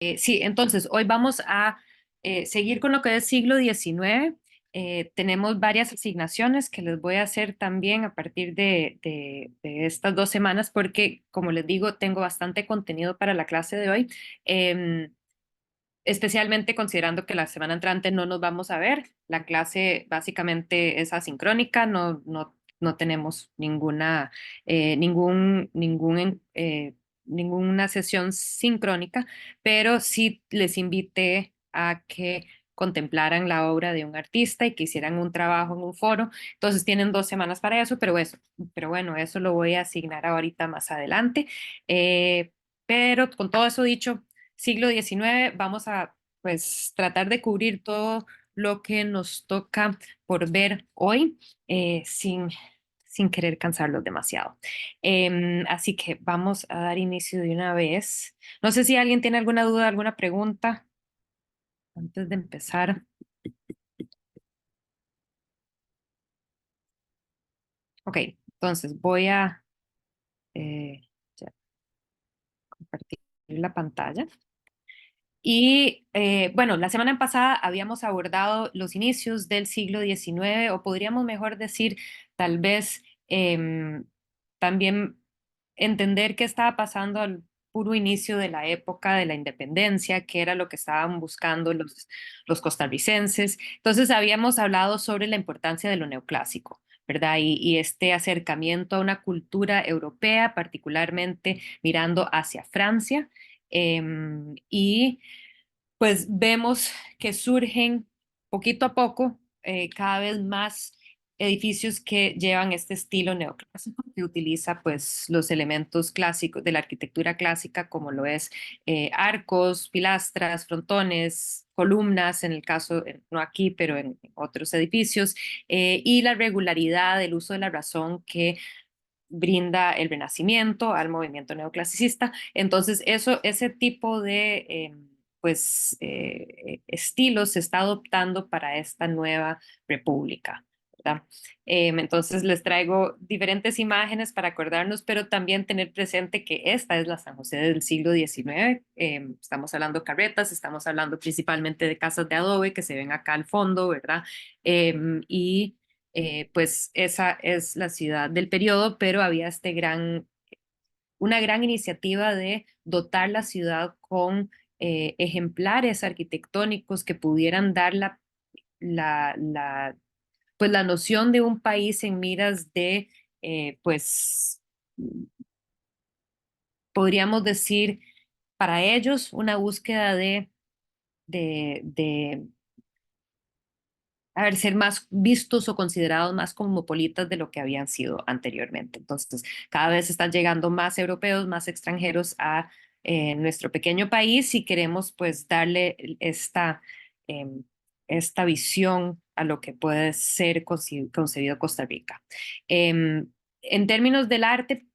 Sí, entonces hoy vamos a seguir con lo que es siglo XIX. Tenemos varias asignaciones que les voy a hacer también a partir de estas 2 semanas porque, como les digo, tengo bastante contenido para la clase de hoy, especialmente considerando que la semana entrante no nos vamos a ver. La clase básicamente es asincrónica, no tenemos ninguna sesión sincrónica, pero sí les invité a que contemplaran la obra de un artista y que hicieran un trabajo en un foro. Entonces tienen 2 semanas para eso, pero bueno, eso lo voy a asignar ahorita más adelante. Pero con todo eso dicho, siglo XIX, vamos a pues tratar de cubrir todo lo que nos toca por ver hoy, sin querer cansarlos demasiado. Así que vamos a dar inicio de una vez. No sé si alguien tiene alguna duda, alguna pregunta antes de empezar. Ok, entonces voy a eh, ya compartir la pantalla. Y bueno, la semana pasada habíamos abordado los inicios del siglo XIX, o podríamos mejor decir, tal vez también entender qué estaba pasando al puro inicio de la época de la independencia, qué era lo que estaban buscando los costarricenses. Entonces habíamos hablado sobre la importancia de lo neoclásico, ¿verdad? Y este acercamiento a una cultura europea, particularmente mirando hacia Francia. Y pues vemos que surgen poquito a poco cada vez más edificios que llevan este estilo neoclásico, que utiliza pues los elementos clásicos de la arquitectura clásica, como lo es arcos, pilastras, frontones, columnas, en el caso, no aquí, pero en otros edificios, y la regularidad del uso de la razón que brinda el Renacimiento al movimiento neoclasicista. Entonces, ese tipo de estilos se está adoptando para esta nueva república, ¿verdad? Entonces, les traigo diferentes imágenes para acordarnos, pero también tener presente que esta es la San José del siglo XIX. Estamos hablando de carretas, estamos hablando principalmente de casas de adobe que se ven acá al fondo, ¿verdad? Y pues esa es la ciudad del periodo, pero había una gran iniciativa de dotar la ciudad con ejemplares arquitectónicos que pudieran dar la, la, pues la noción de un país en miras de, pues, podríamos decir, para ellos una búsqueda de a ver, ser más vistos o considerados más cosmopolitas de lo que habían sido anteriormente. Entonces, cada vez están llegando más europeos, más extranjeros a nuestro pequeño país y queremos pues darle em, esta visión a lo que puede ser concebido Costa Rica. En términos del arte,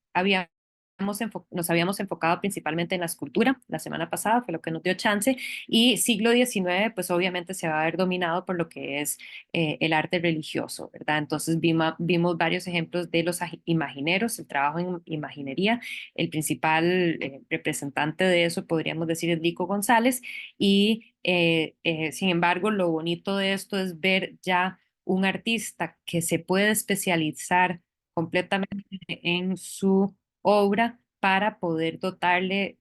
nos habíamos enfocado principalmente en la escultura la semana pasada, fue lo que nos dio chance, y siglo XIX, pues obviamente se va a ver dominado por lo que es el arte religioso, ¿verdad? Entonces vimos varios ejemplos de los imagineros, el trabajo en imaginería. El principal representante de eso, podríamos decir, es Lico González, y sin embargo, lo bonito de esto es ver ya un artista que se puede especializar completamente en su obra para poder dotarle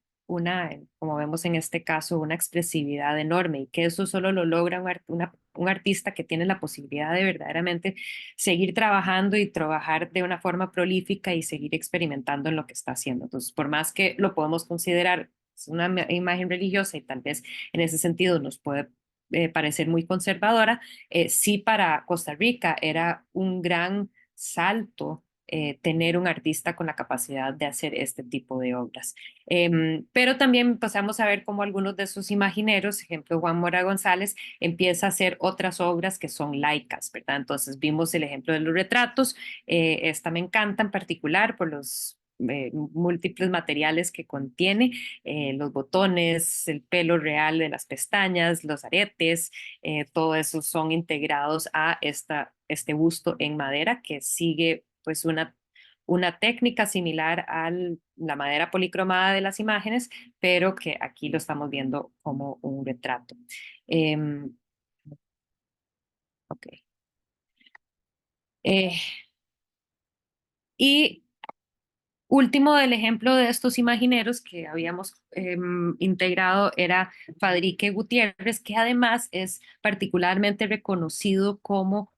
como vemos en este caso, una expresividad enorme y que eso solo lo logra un artista que tiene la posibilidad de verdaderamente seguir trabajando y trabajar de una forma prolífica y seguir experimentando en lo que está haciendo. Entonces, por más que lo podemos considerar una imagen religiosa y tal vez en ese sentido nos puede parecer muy conservadora, sí para Costa Rica era un gran salto tener un artista con la capacidad de hacer este tipo de obras. Pero también pasamos a ver cómo algunos de sus imagineros, ejemplo Juan Mora González, empieza a hacer otras obras que son laicas, ¿verdad? Entonces vimos el ejemplo de los retratos, esta me encanta en particular por los múltiples materiales que contiene, los botones, el pelo real de las pestañas, los aretes, todo eso son integrados a este busto en madera que sigue pues una técnica similar a la madera policromada de las imágenes, pero que aquí lo estamos viendo como un retrato. Ok. Eh, y último del ejemplo de estos imagineros que habíamos integrado era Fadrique Gutiérrez, que además es particularmente reconocido como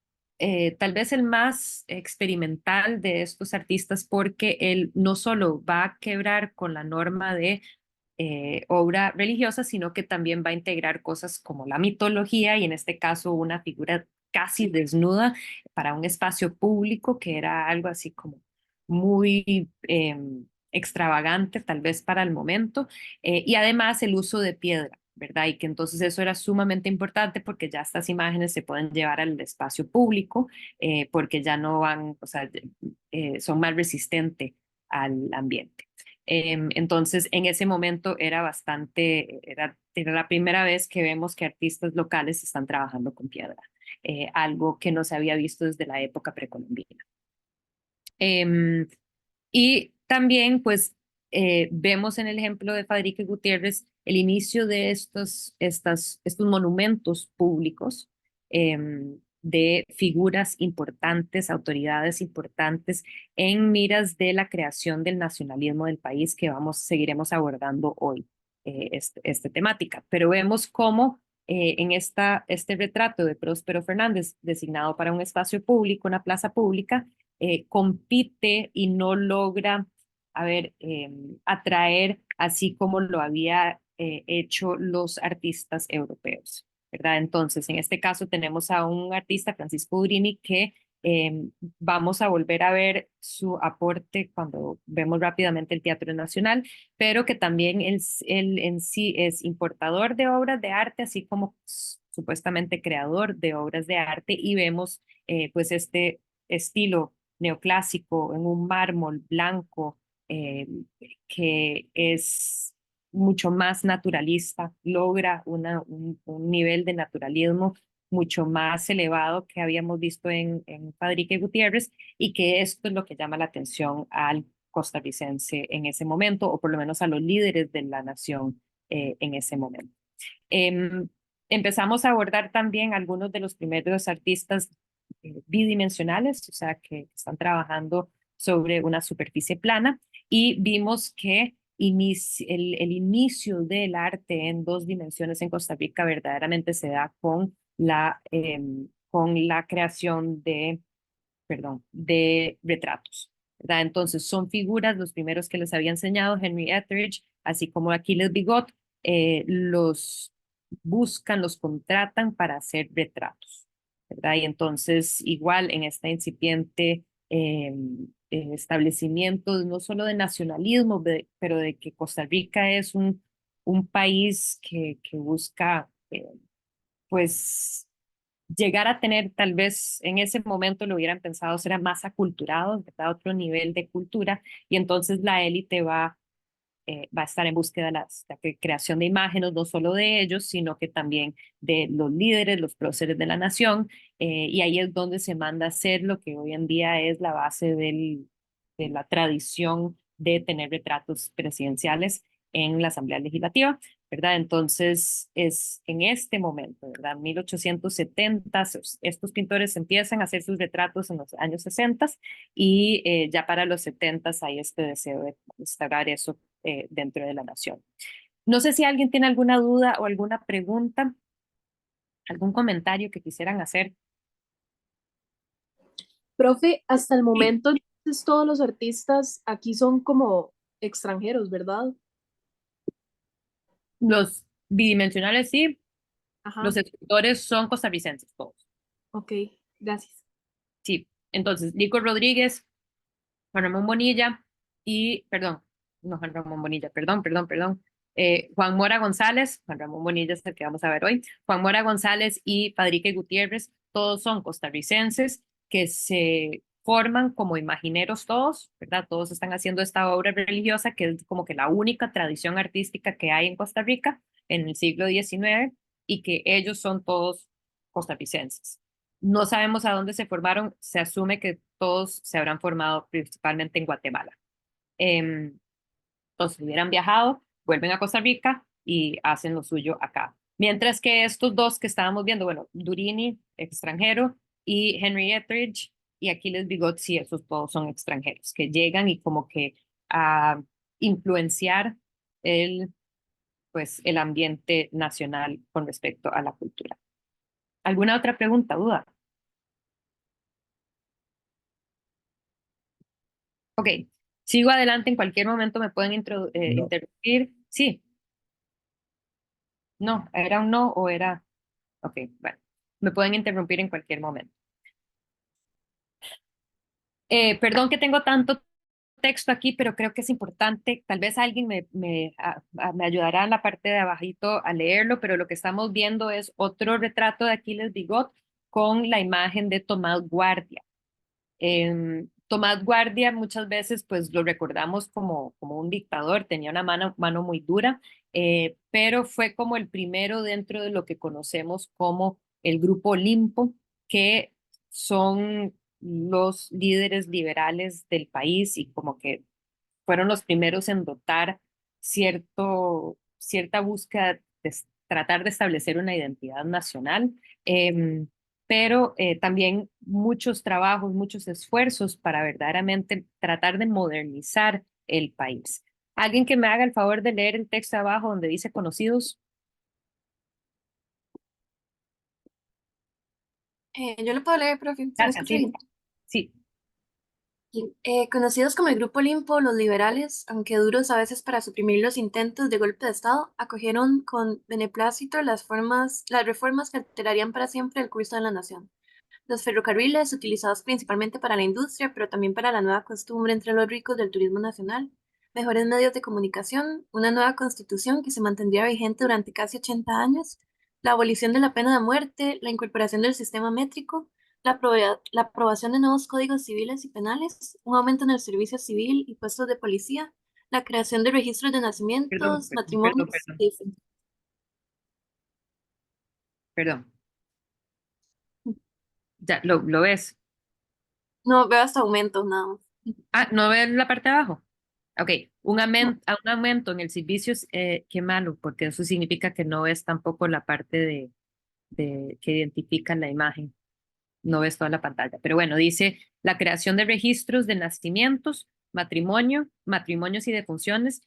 tal vez el más experimental de estos artistas porque él no solo va a quebrar con la norma de obra religiosa, sino que también va a integrar cosas como la mitología y en este caso una figura casi desnuda para un espacio público que era algo así como muy extravagante tal vez para el momento y además el uso de piedra. ¿Verdad? Y que entonces eso era sumamente importante porque ya estas imágenes se pueden llevar al espacio público porque ya no van, o sea, son más resistentes al ambiente. Entonces, en ese momento era la primera vez que vemos que artistas locales están trabajando con piedra, algo que no se había visto desde la época precolombina. Em, y también, pues, vemos en el ejemplo de Fadrique Gutiérrez el inicio de estos monumentos públicos de figuras importantes, autoridades importantes en miras de la creación del nacionalismo del país que seguiremos abordando hoy, esta temática. Pero vemos cómo en este retrato de Próspero Fernández, designado para un espacio público, una plaza pública, compite y no logra, atraer así como lo había hecho los artistas europeos, ¿verdad? Entonces, en este caso tenemos a un artista, Francisco Urini, que eh, vamos a volver a ver su aporte cuando vemos rápidamente el Teatro Nacional, pero que también él en sí es importador de obras de arte, así como supuestamente creador de obras de arte, y vemos pues este estilo neoclásico en un mármol blanco que es mucho más naturalista, logra un nivel de naturalismo mucho más elevado que habíamos visto en Fadrique Gutiérrez y que esto es lo que llama la atención al costarricense en ese momento, o por lo menos a los líderes de la nación en ese momento. Em, Empezamos a abordar también algunos de los primeros artistas bidimensionales, o sea, que están trabajando sobre una superficie plana y vimos que el inicio del arte en dos dimensiones en Costa Rica verdaderamente se da con la creación de retratos. ¿Verdad? Entonces son figuras, los primeros que les había enseñado, Henry Etheridge, así como Aquiles Bigot, los buscan, los contratan para hacer retratos. ¿Verdad? Y entonces igual en esta incipiente establecimiento no solo de nacionalismo, pero de que Costa Rica es un país que busca pues llegar a tener, tal vez en ese momento lo hubieran pensado, será más aculturados, ¿verdad? Otro nivel de cultura, y entonces la élite va a estar en búsqueda de la creación de imágenes, no solo de ellos, sino que también de los líderes, los próceres de la nación, y ahí es donde se manda a hacer lo que hoy en día es la base de la tradición de tener retratos presidenciales en la Asamblea Legislativa, ¿verdad? Entonces, es en este momento, ¿verdad? 1870, estos pintores empiezan a hacer sus retratos en los años 60 y ya para los 70 hay este deseo de instaurar eso dentro de la nación. No sé si alguien tiene alguna duda o alguna pregunta, algún comentario que quisieran hacer. Profe, hasta el Sí. momento, entonces todos los artistas aquí son como extranjeros, ¿verdad? Los bidimensionales sí, los Ajá, escultores son costarricenses todos. ok, gracias. Sí, entonces Nico Rodríguez, Juan Ramón Bonilla y, perdón, no Juan Ramón Bonilla, perdón, Juan Mora González, Juan Ramón Bonilla es el que vamos a ver hoy, Juan Mora González y Fadrique Gutiérrez, todos son costarricenses que se forman como imagineros todos, ¿verdad? Todos están haciendo esta obra religiosa que es como que la única tradición artística que hay en Costa Rica en el siglo XIX y que ellos son todos costarricenses. No sabemos a dónde se formaron, se asume que todos se habrán formado principalmente en Guatemala. Em, entonces hubieran viajado, vuelven a Costa Rica y hacen lo suyo acá. Mientras que estos dos que estábamos viendo, bueno, Durini, extranjero, y Henry Etheridge y Aquiles Bigot, sí, esos todos son extranjeros, que llegan y como que a influenciar el, pues, el ambiente nacional con respecto a la cultura. ¿Alguna otra pregunta, duda? Ok, sigo adelante, en cualquier momento me pueden No, interrumpir. Sí, no, era un no o era... Ok, bueno, me pueden interrumpir en cualquier momento. Perdón que tengo tanto texto aquí, pero creo que es importante. Tal vez alguien me ayudará en la parte de abajito a leerlo, pero lo que estamos viendo es otro retrato de Aquiles Bigot con la imagen de Tomás Guardia. Tomás Guardia muchas veces pues lo recordamos como un dictador, tenía una mano muy dura, pero fue como el primero dentro de lo que conocemos como el Grupo Olimpo, que son los líderes liberales del país y como que fueron los primeros en dotar cierta búsqueda de tratar de establecer una identidad nacional, pero también muchos trabajos, muchos esfuerzos para verdaderamente tratar de modernizar el país. Alguien que me haga el favor de leer el texto abajo donde dice conocidos. Yo lo puedo leer, profe. ¿Se me Gracias, escucha sí. bien? Sí, Bien. Conocidos como el Grupo Olimpo, los liberales, aunque duros a veces para suprimir los intentos de golpe de Estado, acogieron con beneplácito las reformas que alterarían para siempre el curso de la nación. Los ferrocarriles, utilizados principalmente para la industria, pero también para la nueva costumbre entre los ricos del turismo nacional, mejores medios de comunicación, una nueva constitución que se mantendría vigente durante casi 80 años, la abolición de la pena de muerte, la incorporación del sistema métrico, la aprobación de nuevos códigos civiles y penales, un aumento en el servicio civil y puestos de policía, la creación de registros de perdón, nacimientos, perdón, perdón, matrimonios perdón, y... perdón. Ya, lo ves. No, veo hasta aumentos nada más. Ah, ¿no ves la parte de abajo? Ok, No. un aumento en el servicio, qué malo, porque eso significa que no ves tampoco la parte de que identifica la imagen, no ves toda la pantalla. Pero bueno, dice la creación de registros de nacimientos, matrimonios y defunciones,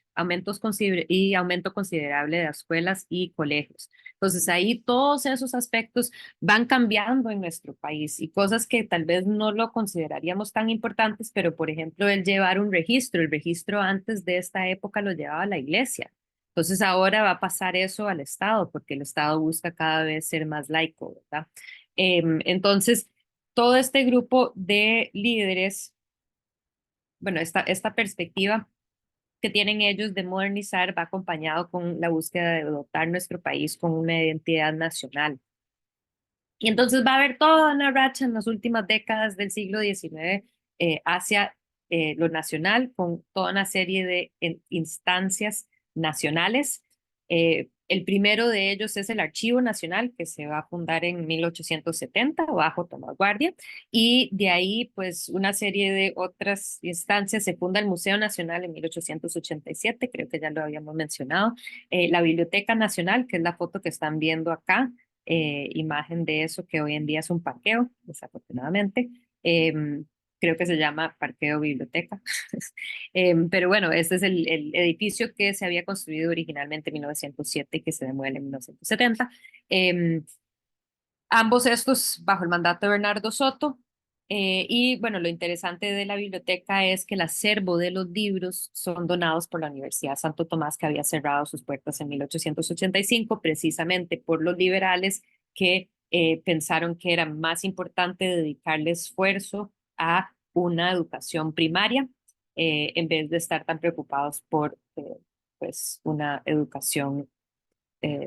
y aumento considerable de escuelas y colegios. Entonces ahí todos esos aspectos van cambiando en nuestro país y cosas que tal vez no lo consideraríamos tan importantes, pero por ejemplo el llevar un registro, el registro antes de esta época lo llevaba la iglesia. Entonces ahora va a pasar eso al Estado, porque el Estado busca cada vez ser más laico, ¿verdad? Entonces, todo este grupo de líderes, bueno, esta perspectiva que tienen ellos de modernizar va acompañado con la búsqueda de dotar nuestro país con una identidad nacional. Y entonces va a haber toda una racha en las últimas décadas del siglo XIX hacia lo nacional, con toda una serie de instancias nacionales. El primero de ellos es el Archivo Nacional, que se va a fundar en 1870 bajo Tomás Guardia, y de ahí, pues, una serie de otras instancias. Se funda el Museo Nacional en 1887, creo que ya lo habíamos mencionado, la Biblioteca Nacional, que es la foto que están viendo acá, imagen de eso que hoy en día es un parqueo, desafortunadamente. Creo que se llama Parqueo Biblioteca. Pero bueno, este es el edificio que se había construido originalmente en 1907 y que se demuele en 1970. Ambos estos bajo el mandato de Bernardo Soto. Y bueno, lo interesante de la biblioteca es que el acervo de los libros son donados por la Universidad Santo Tomás, que había cerrado sus puertas en 1885, precisamente por los liberales que pensaron que era más importante dedicarle esfuerzo a una educación primaria en vez de estar tan preocupados por pues una educación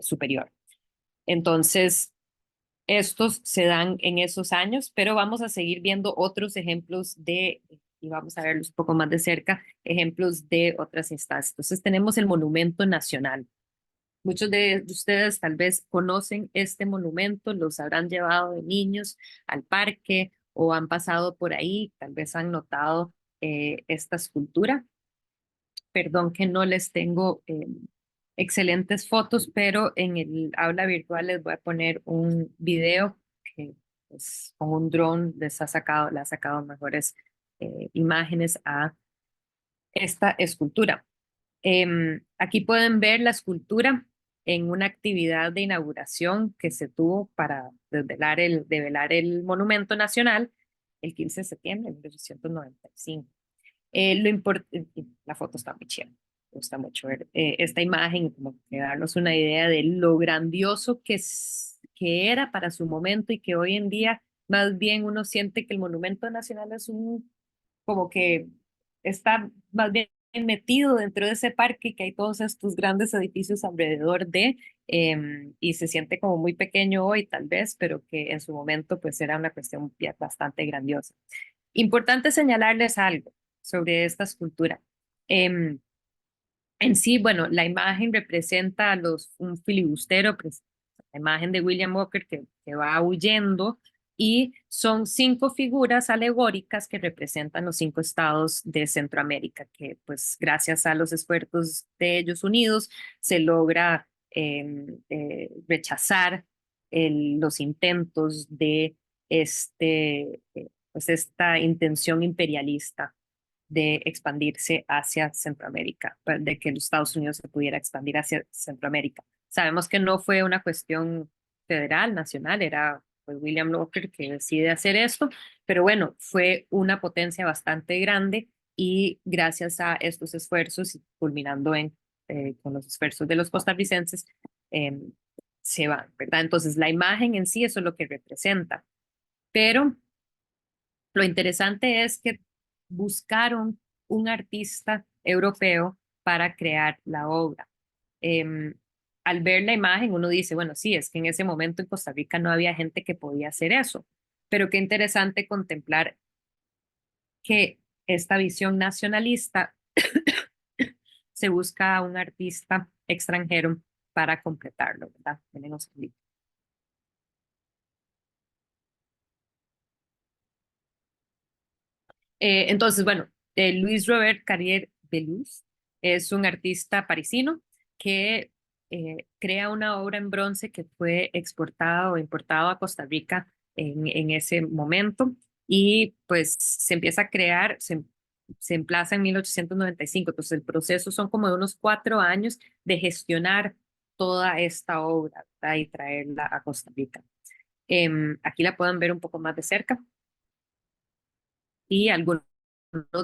superior. Entonces, estos se dan en esos años, pero vamos a seguir viendo otros ejemplos y vamos a verlos un poco más de cerca, ejemplos de otras instancias. Entonces tenemos el Monumento Nacional. Muchos de ustedes tal vez conocen este monumento, los habrán llevado de niños al parque o han pasado por ahí, tal vez han notado esta escultura. Perdón que no les tengo excelentes fotos, pero en el aula virtual les voy a poner un video que pues, con un dron le ha sacado mejores imágenes a esta escultura. Aquí pueden ver la escultura en una actividad de inauguración que se tuvo para develar el Monumento Nacional el 15 de septiembre de 1995. La foto está muy chida, me gusta mucho ver esta imagen y como que darnos una idea de lo grandioso que era para su momento y que hoy en día más bien uno siente que el Monumento Nacional es como que está más bien metido dentro de ese parque, que hay todos estos grandes edificios alrededor y se siente como muy pequeño hoy tal vez, pero que en su momento pues era una cuestión bastante grandiosa. Importante señalarles algo sobre esta escultura. Em, en sí, bueno, la imagen representa un filibustero, pues, la imagen de William Walker que va huyendo y son 5 figuras alegóricas que representan los 5 estados de Centroamérica, que pues gracias a los esfuerzos de ellos unidos se logra rechazar los intentos de pues esta intención imperialista de expandirse hacia Centroamérica, de que los Estados Unidos se pudiera expandir hacia Centroamérica. Sabemos que no fue una cuestión federal, nacional, era pues, William Walker que decide hacer esto, pero bueno, fue una potencia bastante grande y gracias a estos esfuerzos, y culminando con los esfuerzos de los costarricenses, eh, se van, ¿verdad? Entonces, la imagen en sí, eso es lo que representa, pero lo interesante es que buscaron un artista europeo para crear la obra. Em, Al ver la imagen, uno dice, bueno, sí, es que en ese momento en Costa Rica no había gente que podía hacer eso, pero qué interesante contemplar que esta visión nacionalista se busca a un artista extranjero para completarlo, ¿verdad? Tenemos el libro. Entonces, bueno, Luis Robert Carrier Belus es un artista parisino que crea una obra en bronce que fue exportada o importada a Costa Rica en ese momento y pues se empieza a crear, se emplaza en 1895. Entonces el proceso son como de unos 4 años de gestionar toda esta obra, ¿verdad? Y traerla a Costa Rica. Aquí la pueden ver un poco más de cerca y algunos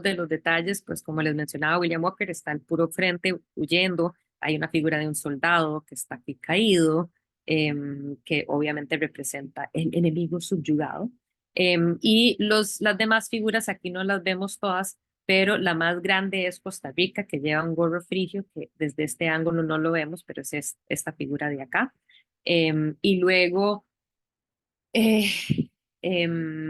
de los detalles, pues como les mencionaba William Walker, está el puro frente huyendo, hay una figura de un soldado que está aquí caído, que obviamente representa el enemigo subyugado. Y las demás figuras aquí no las vemos todas, pero la más grande es Costa Rica, que lleva un gorro frigio, que desde este ángulo no lo vemos, pero es esta figura de acá. Y luego eh,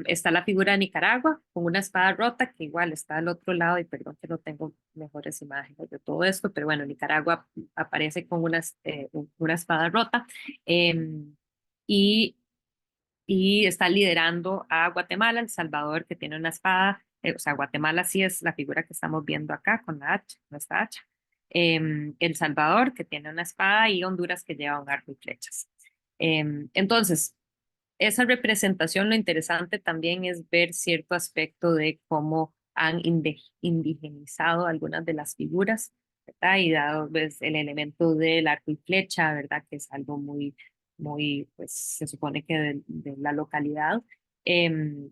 está la figura de Nicaragua con una espada rota, que igual está al otro lado, y perdón que no tengo mejores imágenes de todo esto, pero bueno, Nicaragua aparece con una espada rota em, y, y está liderando a Guatemala, El Salvador, que tiene una espada, o sea, Guatemala sí es la figura que estamos viendo acá con la hacha, nuestra hacha. El Salvador, que tiene una espada, y Honduras, que lleva un arco y flechas. Entonces, esa representación, lo interesante también es ver cierto aspecto de cómo han indigenizado algunas de las figuras, ¿verdad? Y dado pues, el elemento del arco y flecha, ¿verdad? Que es algo muy, pues se supone que de la localidad. Em,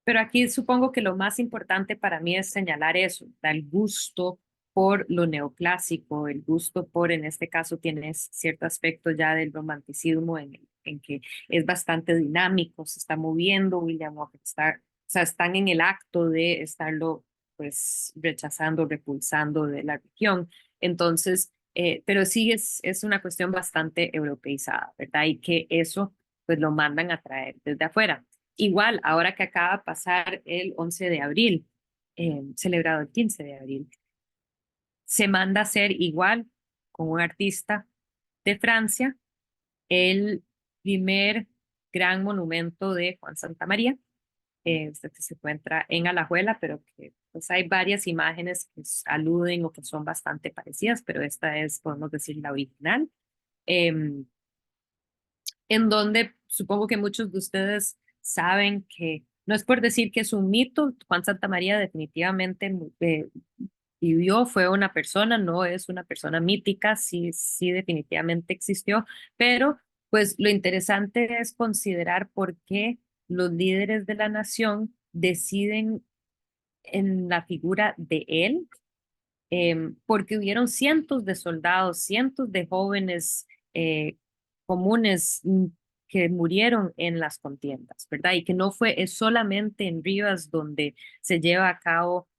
pero aquí supongo que lo más importante para mí es señalar eso, el gusto por lo neoclásico, el gusto por, en este caso, tienes cierto aspecto ya del romanticismo en que es bastante dinámico, se está moviendo, William Walker está, o sea, están en el acto de estarlo pues rechazando, repulsando de la región. Entonces, pero sí es una cuestión bastante europeizada, ¿verdad? Y que eso pues lo mandan a traer desde afuera. Igual, ahora que acaba de pasar el 11 de abril, celebrado el 15 de abril, se manda a hacer igual con un artista de Francia el primer gran monumento de Juan Santamaría, este que se encuentra en Alajuela, pero que pues hay varias imágenes que aluden o que son bastante parecidas, pero esta es, podemos decir, la original, em, en donde supongo que muchos de ustedes saben que no es por decir que es un mito, Juan Santamaría definitivamente vivió, fue una persona, no es una persona mítica, sí, sí definitivamente existió, pero pues lo interesante es considerar por qué los líderes de la nación deciden en la figura de él, porque hubieron cientos de soldados, cientos de jóvenes comunes que murieron en las contiendas, ¿verdad? Y que no fue es solamente en Rivas donde se lleva a cabo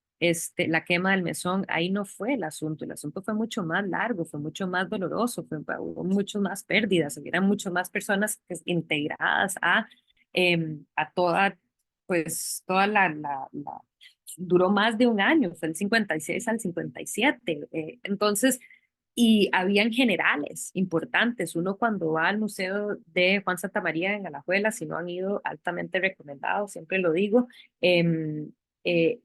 la quema del mesón, ahí no fue el asunto fue mucho más largo, fue mucho más doloroso, hubo mucho más pérdidas, hubieran mucho más personas integradas a toda, pues, toda duró más de un año, fue el 56 al 57. Entonces, y habían generales importantes. Uno cuando va al Museo de Juan Santamaría en Alajuela, si no han ido, altamente recomendado, siempre lo digo, em, eh,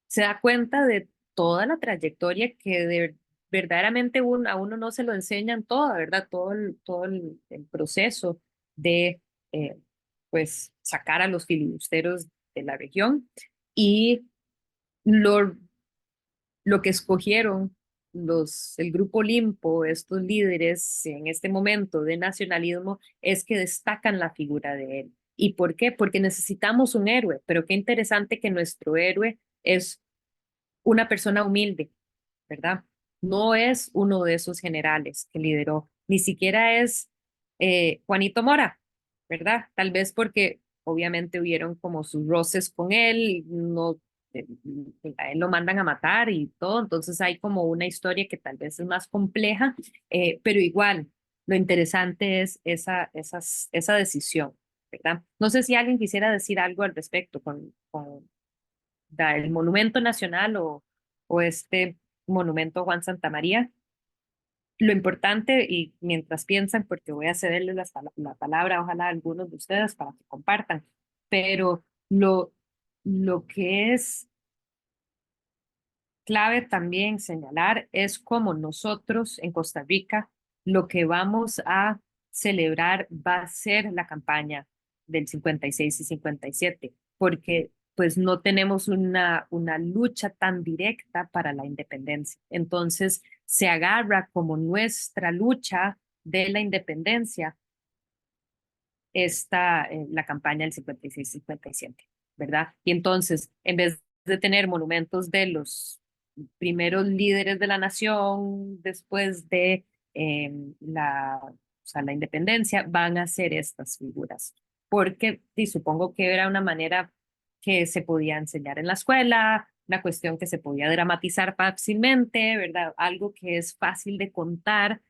se da cuenta de toda la trayectoria que verdaderamente a uno no se lo enseñan toda, ¿verdad? El proceso de, eh, pues, sacar a los filibusteros de la región y lo, lo que escogieron el Grupo Olimpo, estos líderes en este momento de nacionalismo, es que destacan la figura de él. ¿Y por qué? Porque necesitamos un héroe, pero qué interesante que nuestro héroe es una persona humilde, ¿verdad? No es uno de esos generales que lideró, ni siquiera es Juanito Mora, ¿verdad? Tal vez porque obviamente hubieron como sus roces con él, no, eh, a él lo mandan a matar y todo, entonces hay como una historia que tal vez es más compleja, pero igual, lo interesante es esa decisión, ¿verdad? No sé si alguien quisiera decir algo al respecto con el Monumento Nacional o este Monumento Juan Santamaría. Lo importante, y mientras piensan, porque voy a cederles la palabra, ojalá a algunos de ustedes para que compartan, pero lo que es clave también señalar es cómo nosotros en Costa Rica lo que vamos a celebrar va a ser la campaña del 56 y 57, porque pues no tenemos una lucha tan directa para la independencia. Entonces se agarra como nuestra lucha de la independencia la campaña del 56-57, ¿verdad? Y entonces, en vez de tener monumentos de los primeros líderes de la nación después de o sea, la independencia, van a ser estas figuras. Porque y supongo que era una manera que se podía enseñar en la escuela, una cuestión que se podía dramatizar fácilmente, ¿verdad? Algo que es fácil de contar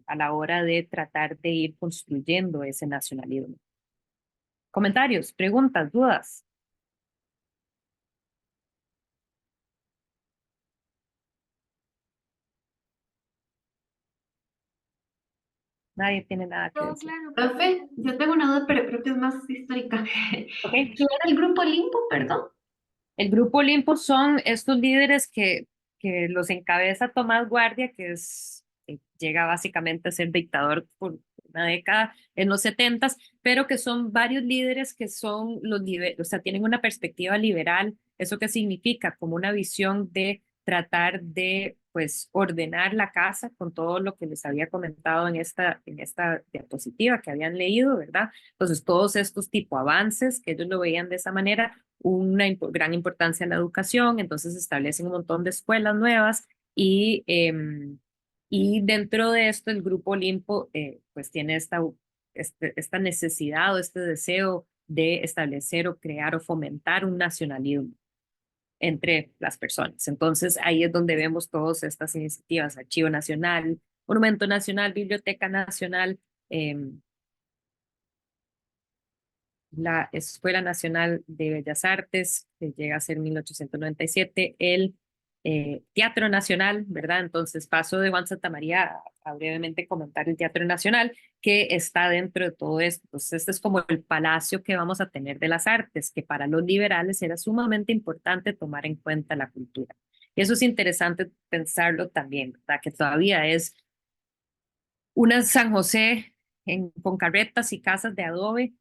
a la hora de tratar de ir construyendo ese nacionalismo. Comentarios, preguntas, dudas. Nadie tiene nada que No, decir. claro. Profe, yo tengo una duda, pero creo que es más histórica. ¿Ok? ¿Quién era el grupo Limpo, perdón? El Grupo Olimpo son estos líderes que los encabeza Tomás Guardia, llega básicamente a ser dictador por una década en los 70, pero que son varios líderes que son o sea, tienen una perspectiva liberal. ¿Eso qué significa? Como una visión de tratar de, pues, ordenar la casa con todo lo que les había comentado en esta diapositiva que habían leído, ¿verdad? Entonces, todos estos tipo avances, que ellos lo veían de esa manera, una gran importancia en la educación, entonces establecen un montón de escuelas nuevas y dentro de esto el Grupo Olimpo pues tiene esta necesidad o este deseo de establecer o crear o fomentar un nacionalismo entre las personas. Entonces ahí es donde vemos todas estas iniciativas, Archivo Nacional, Monumento Nacional, Biblioteca Nacional, eh, la Escuela Nacional de Bellas Artes, que llega a ser 1897, el Teatro Nacional, ¿verdad? Entonces paso de Juan Santamaría a brevemente comentar el Teatro Nacional, que está dentro de todo esto. Entonces, este es como el palacio que vamos a tener de las artes, que para los liberales era sumamente importante tomar en cuenta la cultura. Y eso es interesante pensarlo también, ¿verdad? Que todavía es una San José con carretas y casas de adobe,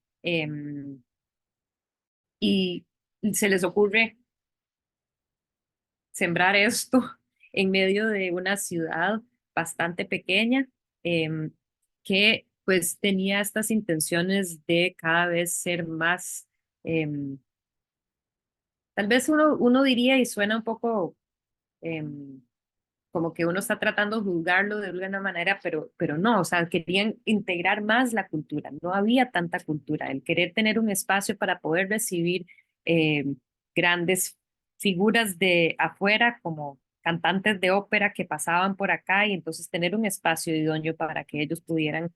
y se les ocurre sembrar esto en medio de una ciudad bastante pequeña, em, que pues tenía estas intenciones de cada vez ser más, em, tal vez uno diría y suena un poco em, como que uno está tratando de juzgarlo de alguna manera, pero no, o sea, querían integrar más la cultura, no había tanta cultura, el querer tener un espacio para poder recibir eh, grandes figuras de afuera como cantantes de ópera que pasaban por acá y entonces tener un espacio idóneo para que ellos pudieran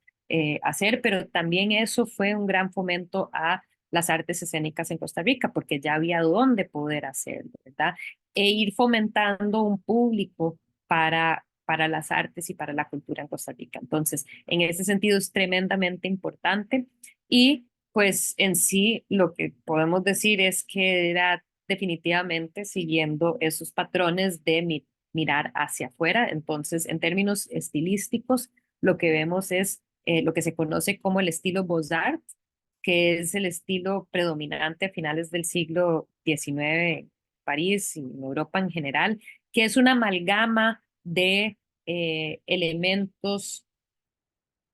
hacer, pero también eso fue un gran fomento a las artes escénicas en Costa Rica, porque ya había dónde poder hacerlo, ¿verdad? E ir fomentando un público para las artes y para la cultura en Costa Rica. Entonces, en ese sentido es tremendamente importante y pues en sí lo que podemos decir es que era definitivamente siguiendo esos patrones de mirar hacia afuera. Entonces, en términos estilísticos, lo que vemos es lo que se conoce como el estilo Beaux-Arts, que es el estilo predominante a finales del siglo XIX en París y en Europa en general, que es una amalgama de elementos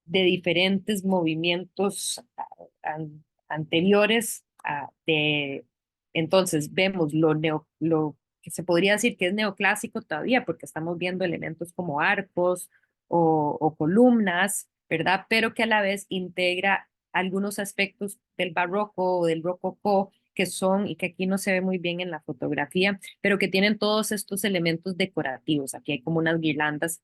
de diferentes movimientos anteriores entonces vemos lo que se podría decir que es neoclásico todavía, porque estamos viendo elementos como arcos o columnas, ¿verdad? Pero que a la vez integra algunos aspectos del barroco o del rococó que son, y que aquí no se ve muy bien en la fotografía, pero que tienen todos estos elementos decorativos. Aquí hay como unas guirnaldas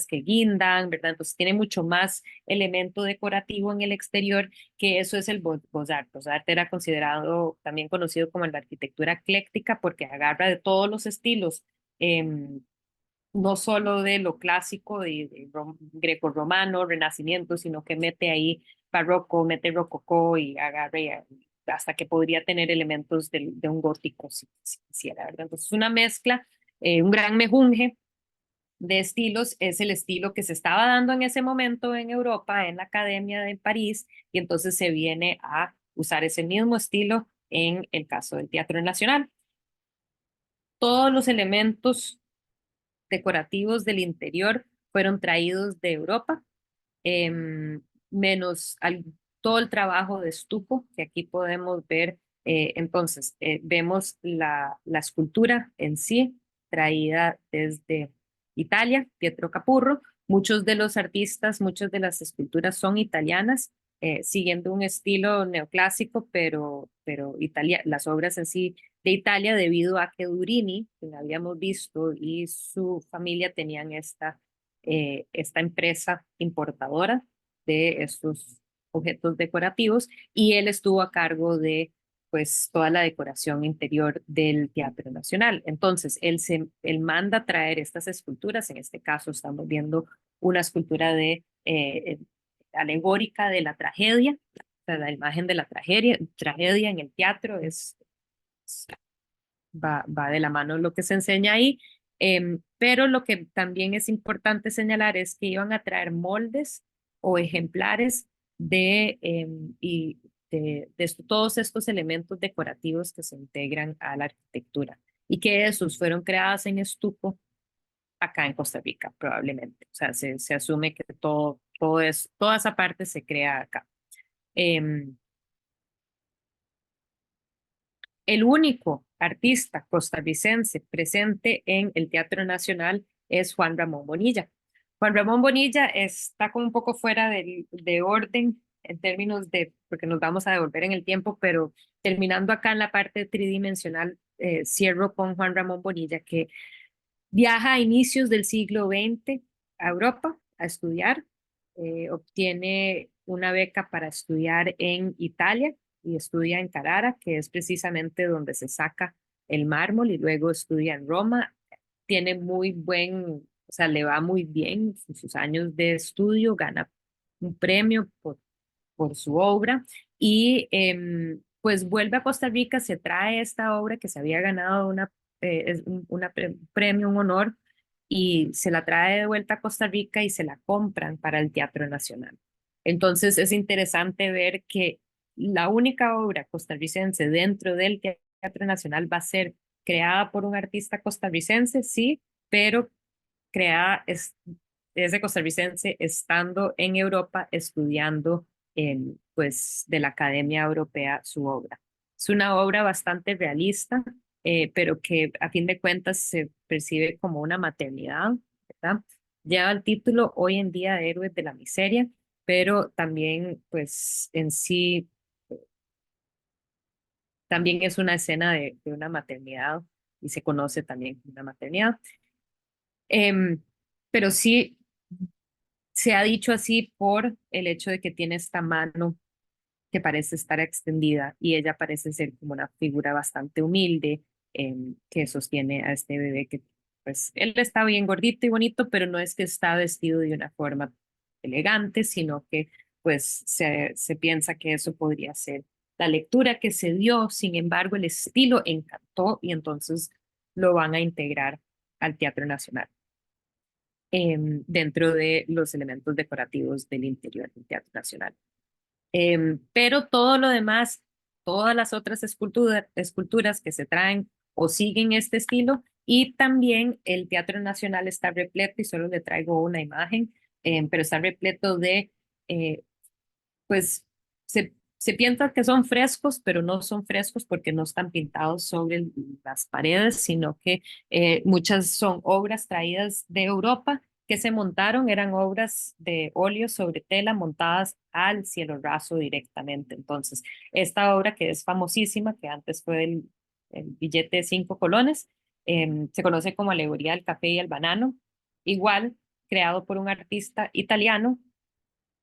que guindan, ¿verdad? Entonces tiene mucho más elemento decorativo en el exterior, que eso es el Beaux-Arts. Beaux-Arts era considerado, también conocido como la arquitectura ecléctica, porque agarra de todos los estilos, no solo de lo clásico, de greco-romano, renacimiento, sino que mete ahí barroco, mete rococó y agarra hasta que podría tener elementos de un gótico si quisiera, ¿verdad? Entonces, una mezcla, un gran mejunje de estilos es el estilo que se estaba dando en ese momento en Europa, en la Academia de París, y entonces se viene a usar ese mismo estilo en el caso del Teatro Nacional. Todos los elementos decorativos del interior fueron traídos de Europa, menos todo el trabajo de estuco que aquí podemos ver. Entonces, vemos la escultura en sí, traída desde Italia, Pietro Capurro. Muchos de los artistas, muchas de las esculturas son italianas, siguiendo un estilo neoclásico, pero las obras en sí de Italia, debido a que Durini, que la habíamos visto, y su familia tenían esta empresa importadora de estos objetos decorativos, y él estuvo a cargo de pues toda la decoración interior del Teatro Nacional. Entonces, él manda traer estas esculturas. En este caso estamos viendo una escultura alegórica de la tragedia, o sea, la imagen de la tragedia en el teatro va de la mano lo que se enseña ahí. Pero lo que también es importante señalar es que iban a traer moldes o ejemplares de todos estos elementos decorativos que se integran a la arquitectura, y que esos fueron creados en estuco acá en Costa Rica, probablemente. O sea, se asume que toda esa parte se crea acá. El único artista costarricense presente en el Teatro Nacional es Juan Ramón Bonilla. Juan Ramón Bonilla está como un poco fuera de orden en términos porque nos vamos a devolver en el tiempo, pero terminando acá en la parte tridimensional, cierro con Juan Ramón Bonilla, que viaja a inicios del siglo XX a Europa a estudiar, obtiene una beca para estudiar en Italia y estudia en Carrara, que es precisamente donde se saca el mármol, y luego estudia en Roma, tiene muy o sea, le va muy bien en sus años de estudio, gana un premio por su obra y pues vuelve a Costa Rica, se trae esta obra que se había ganado premio, un honor, y se la trae de vuelta a Costa Rica y se la compran para el Teatro Nacional. Entonces es interesante ver que la única obra costarricense dentro del Teatro Nacional va a ser creada por un artista costarricense, sí, pero creada es de costarricense estando en Europa estudiando pues de la Academia Europea su obra. Es una obra bastante realista, pero que a fin de cuentas se percibe como una maternidad, ¿verdad? Lleva el título hoy en día de Héroes de la Miseria, pero también pues en sí también es una escena de una maternidad y se conoce también como una maternidad. Em, pero sí se ha dicho así por el hecho de que tiene esta mano que parece estar extendida y ella parece ser como una figura bastante humilde, que sostiene a este bebé que pues él está bien gordito y bonito, pero no es que está vestido de una forma elegante, sino que pues se piensa que eso podría ser la lectura que se dio. Sin embargo, el estilo encantó y entonces lo van a integrar al Teatro Nacional dentro de los elementos decorativos del interior del Teatro Nacional. Pero todo lo demás, todas las otras esculturas que se traen o siguen este estilo, y también el Teatro Nacional está repleto, y solo le traigo una imagen, pero está repleto de, pues se piensa que son frescos, pero no son frescos porque no están pintados sobre las paredes, sino que muchas son obras traídas de Europa que se montaron, eran obras de óleo sobre tela montadas al cielo raso directamente. Entonces, esta obra que es famosísima, que antes fue el billete de 5 colones, se conoce como Alegoría del Café y el Banano, igual creado por un artista italiano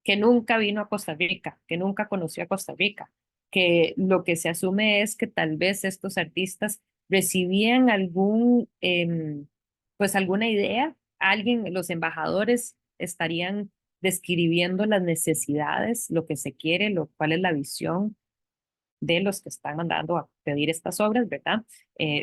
que nunca vino a Costa Rica, que nunca conoció a Costa Rica, que lo que se asume es que tal vez estos artistas recibían pues alguna idea, alguien, los embajadores estarían describiendo las necesidades, lo que se quiere, cuál es la visión de los que están mandando a pedir estas obras, ¿verdad?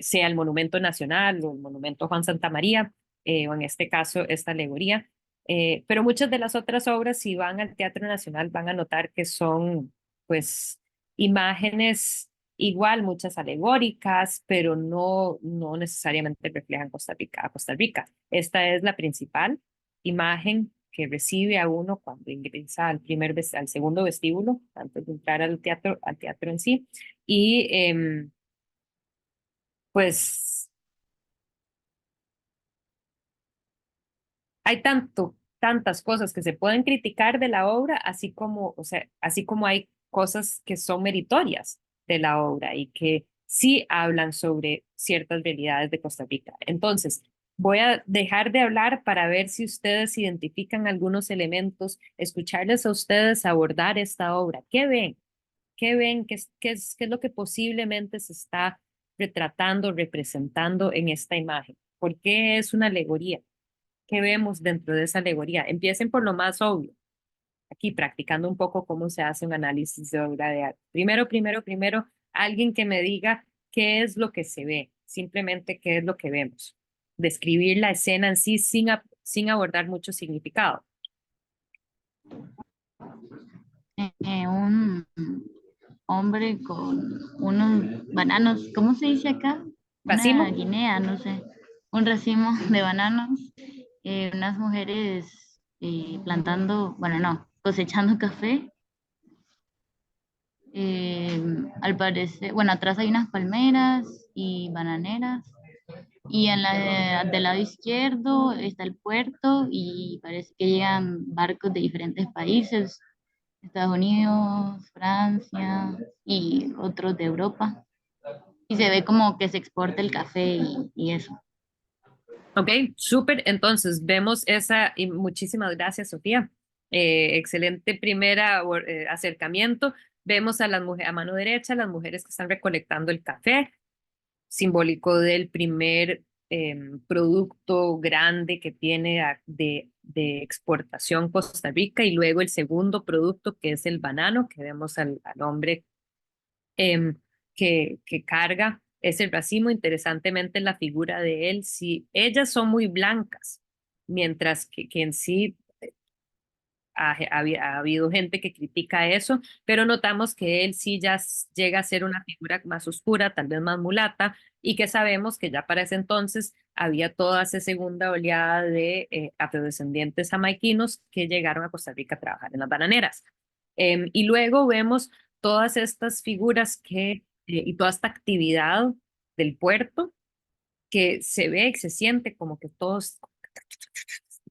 Sea el Monumento Nacional o el Monumento Juan Santa María, o en este caso esta alegoría. Pero muchas de las otras obras, si van al Teatro Nacional, van a notar que son, pues, imágenes igual, muchas alegóricas, pero no necesariamente reflejan Costa Rica, a Costa Rica. Esta es la principal imagen que recibe a uno cuando ingresa al segundo vestíbulo, antes de entrar al teatro en sí. Y pues hay tantas cosas que se pueden criticar de la obra, así como, o sea, así como hay cosas que son meritorias de la obra y que sí hablan sobre ciertas realidades de Costa Rica. Entonces, voy a dejar de hablar para ver si ustedes identifican algunos elementos, escucharles a ustedes abordar esta obra. ¿Qué ven? ¿Qué ven? ¿Qué es lo que posiblemente se está retratando, representando en esta imagen? ¿Por qué es una alegoría? ¿Qué vemos dentro de esa alegoría? Empiecen por lo más obvio, aquí practicando un poco cómo se hace un análisis de obra de arte. Primero, alguien que me diga qué es lo que se ve, simplemente qué es lo que vemos. Describir la escena en sí sin abordar mucho significado. Un hombre con unos bananos, ¿cómo se dice acá? Una ¿Racimo? guinea, no sé, un racimo de bananos, unas mujeres plantando, bueno, no, cosechando café. Al parecer, bueno, atrás hay unas palmeras y bananeras. Y del lado izquierdo está el puerto y parece que llegan barcos de diferentes países, Estados Unidos, Francia y otros de Europa. Y se ve como que se exporta el café y eso. Ok, súper. Entonces, vemos esa, y muchísimas gracias, Sofía. Excelente primera acercamiento. Vemos a las mujeres a mano derecha, las mujeres que están recolectando el café, simbólico del primer producto grande que tiene de exportación Costa Rica, y luego el segundo producto que es el banano, que vemos al hombre em, que carga ese racimo. Interesantemente, la figura de él, si ellas son muy blancas, mientras que en sí ha habido gente que critica eso, pero notamos que él sí ya llega a ser una figura más oscura, tal vez más mulata, y que sabemos que ya para ese entonces había toda esa segunda oleada de afrodescendientes jamaiquinos que llegaron a Costa Rica a trabajar en las bananeras. Y luego vemos todas estas figuras y toda esta actividad del puerto que se ve y se siente como que todos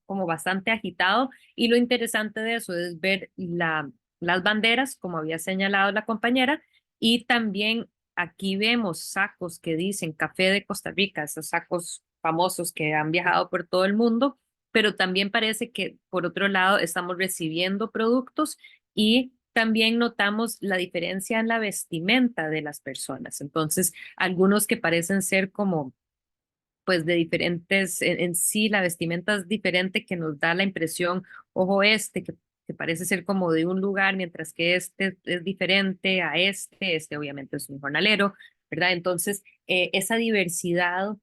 como bastante agitado, y lo interesante de eso es ver las banderas, como había señalado la compañera, y también aquí vemos sacos que dicen Café de Costa Rica, esos sacos famosos que han viajado por todo el mundo, pero también parece que por otro lado estamos recibiendo productos, y también notamos la diferencia en la vestimenta de las personas. Entonces, algunos que parecen ser como pues de diferentes, en sí la vestimenta es diferente, que nos da la impresión, ojo, que parece ser como de un lugar, mientras que este es diferente a este obviamente es un jornalero, ¿verdad? Entonces, esa diversidad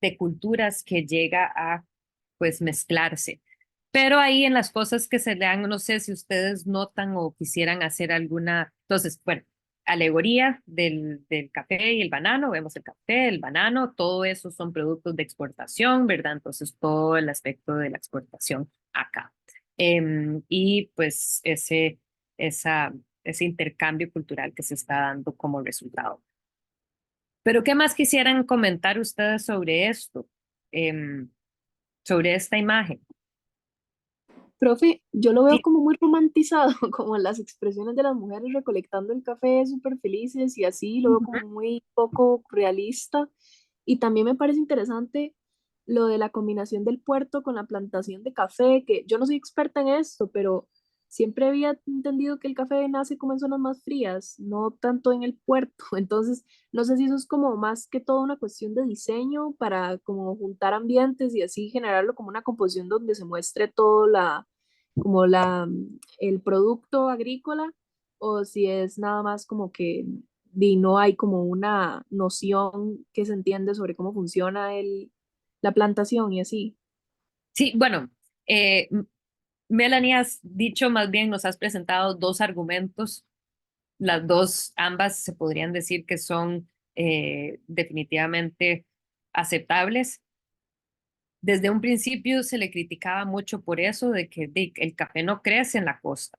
de culturas que llega a pues mezclarse. Pero ahí en las cosas que se le dan, no sé si ustedes notan o quisieran hacer alguna, entonces, bueno, alegoría del café y el banano, vemos el café, el banano, todo eso son productos de exportación, ¿verdad? Entonces, todo el aspecto de la exportación acá. Y pues ese intercambio cultural que se está dando como resultado. Pero, ¿qué más quisieran comentar ustedes sobre esto? Em, sobre esta imagen. Profe, yo lo veo Sí, como muy romantizado, como las expresiones de las mujeres recolectando el café súper felices y así, lo veo ujú. como muy poco realista. Y también me parece interesante lo de la combinación del puerto con la plantación de café, que yo no soy experta en esto, pero siempre había entendido que el café nace como en zonas más frías, no tanto en el puerto. Entonces, no sé si eso es como más que todo una cuestión de diseño para como juntar ambientes y así generarlo como una composición donde se muestre todo como el producto agrícola, o si es nada más como que no hay como una noción que se entiende sobre cómo funciona la plantación y así. Sí, bueno, Melanie, has dicho, más bien nos has presentado dos argumentos, las dos, ambas se podrían decir que son definitivamente aceptables. Desde un principio se le criticaba mucho por eso, de que el café no crece en la costa.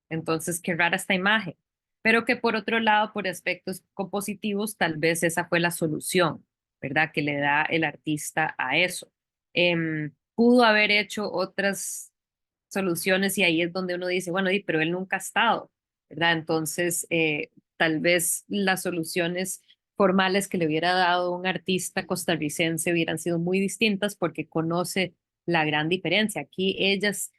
Entonces, qué rara esta imagen. Pero que por otro lado, por aspectos compositivos, tal vez esa fue la solución, ¿verdad? Que le da el artista a eso. Pudo haber hecho otras soluciones, y ahí es donde uno dice, bueno, pero él nunca ha estado, ¿verdad? Entonces, tal vez las soluciones formales que le hubiera dado un artista costarricense hubieran sido muy distintas, porque conoce la gran diferencia. Aquí ellas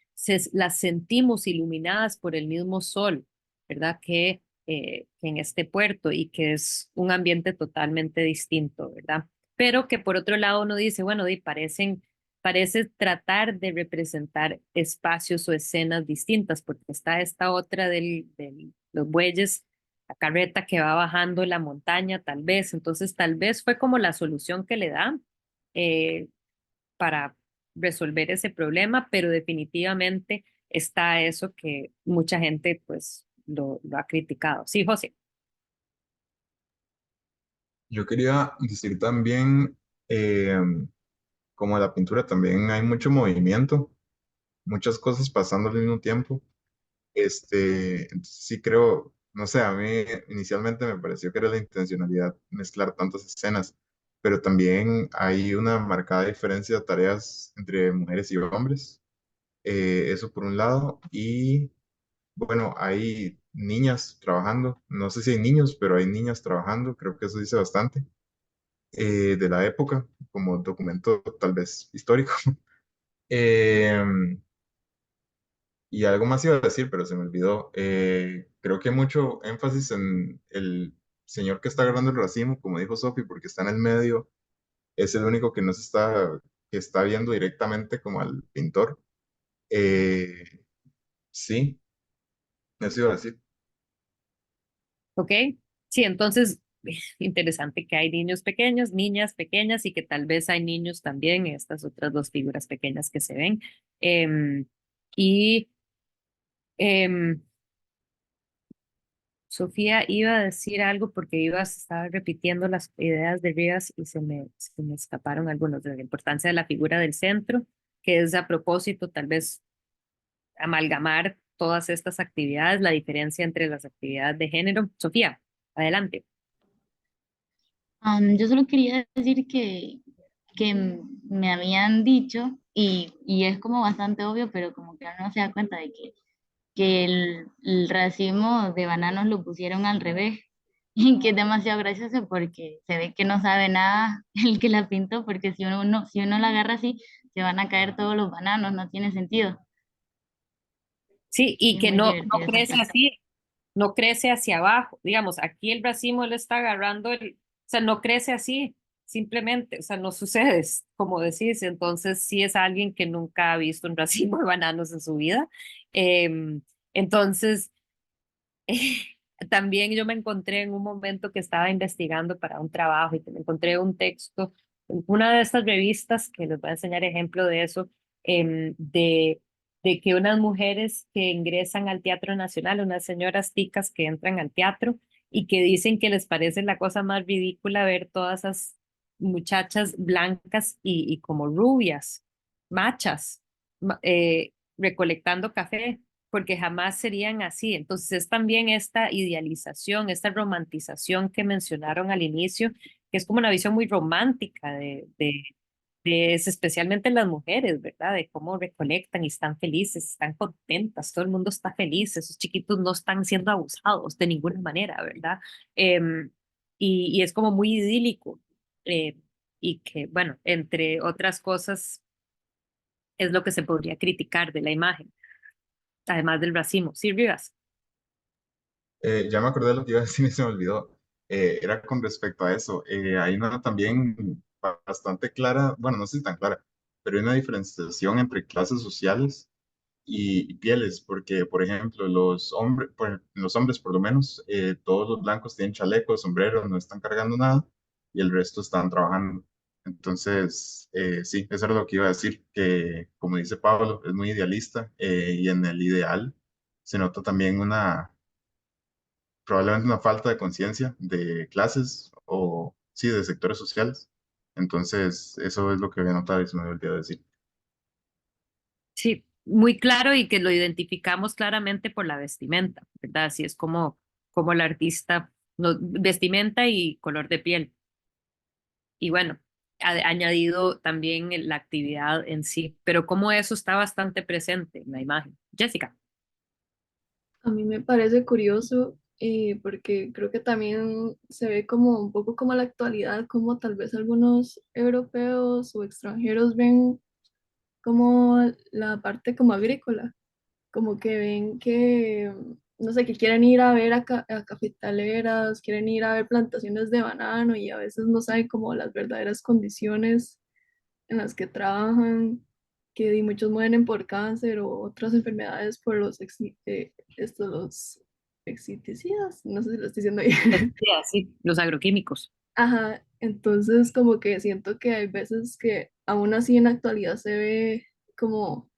las sentimos iluminadas por el mismo sol, ¿verdad? Que en este puerto, y que es un ambiente totalmente distinto, ¿verdad? Pero que por otro lado uno dice, bueno, parece tratar de representar espacios o escenas distintas, porque está esta otra de los bueyes, la carreta que va bajando la montaña, tal vez. Entonces, tal vez fue como la solución que le da eh, para resolver ese problema, pero definitivamente está eso que mucha gente pues lo ha criticado. Sí, José. Yo quería decir también, eh, como en la pintura también hay mucho movimiento, muchas cosas pasando al mismo tiempo. Entonces sí creo, no sé, a mí inicialmente me pareció que era la intencionalidad mezclar tantas escenas, pero también hay una marcada diferencia de tareas entre mujeres y hombres. Eso por un lado. Y bueno, hay niñas trabajando, no sé si hay niños, pero hay niñas trabajando, creo que eso dice bastante, de la época, como documento tal vez histórico. Em, y algo más iba a decir, pero se me olvidó. Creo que hay mucho énfasis en el señor que está agarrando el racimo, como dijo Sophie, porque está en el medio, es el único que no se está, que está viendo directamente como al pintor. Eh, sí, eso iba a decir. ¿Ok? Sí, entonces, interesante que hay niños pequeños, niñas pequeñas y que tal vez hay niños también, estas otras dos figuras pequeñas que se ven. Em, y em, Sofía iba a decir algo porque estaba repitiendo las ideas de Rivas y se me escaparon algunos de la importancia de la figura del centro, que es a propósito tal vez amalgamar todas estas actividades, la diferencia entre las actividades de género. Sofía, adelante. Yo solo quería decir que me habían dicho, y es como bastante obvio, pero como que uno no se da cuenta de que el racimo de bananos lo pusieron al revés, y que es demasiado gracioso porque se ve que no sabe nada el que la pintó, porque si uno la agarra así, se van a caer todos los bananos, no tiene sentido. Sí, y Es que muy no divertido esa crece parte. así, no crece hacia abajo. Digamos, aquí el racimo le está agarrando o sea, no crece así, simplemente, o sea, no sucede, es como decís. Entonces, sí es alguien que nunca ha visto un racimo de bananos en su vida. Entonces, también yo me encontré en un momento que estaba investigando para un trabajo y que me encontré un texto en una de estas revistas que les voy a enseñar ejemplo de eso, de que unas mujeres que ingresan al Teatro Nacional, unas señoras ticas que entran al teatro y que dicen que les parece la cosa más ridícula ver todas esas muchachas blancas y como rubias, machas, recolectando café porque jamás serían así. Entonces es también esta idealización, esta romantización que mencionaron al inicio, que es como una visión muy romántica especialmente las mujeres, ¿verdad? De cómo recolectan y están felices, están contentas, todo el mundo está feliz, esos chiquitos no están siendo abusados de ninguna manera, ¿verdad? Y es como muy idílico. eh, y que, bueno, entre otras cosas, es lo que se podría criticar de la imagen, además del racimo. Sí, Rivas. Ya me acordé de lo que iba a decir y se me olvidó. Era con respecto a eso. Hay una también bastante clara, bueno, no sé si tan clara, pero hay una diferenciación entre clases sociales y pieles, porque, por ejemplo, los hombres por lo menos, todos los blancos tienen chalecos, sombreros, no están cargando nada y el resto están trabajando. Entonces, sí, eso era lo que iba a decir, que como dice Pablo, es muy idealista y en el ideal se nota también probablemente una falta de conciencia de clases o, sí, de sectores sociales. Entonces, eso es lo que había notado y se me había olvidado decir. Sí, muy claro y que lo identificamos claramente por la vestimenta, ¿verdad? Así es como el artista, vestimenta y color de piel. Y bueno, añadido también la actividad en sí, pero como eso está bastante presente en la imagen. Jessica. A mí me parece curioso porque creo que también se ve como un poco como la actualidad, como tal vez algunos europeos o extranjeros ven como la parte como agrícola, como que ven que, no sé, que quieren ir a ver a cafetaleras, quieren ir a ver plantaciones de banano y a veces no saben como las verdaderas condiciones en las que trabajan, que muchos mueren por cáncer o otras enfermedades por los exiticidas, no sé si lo estoy diciendo bien. Sí, así, los agroquímicos. Ajá, entonces como que siento que hay veces que aún así en la actualidad se ve como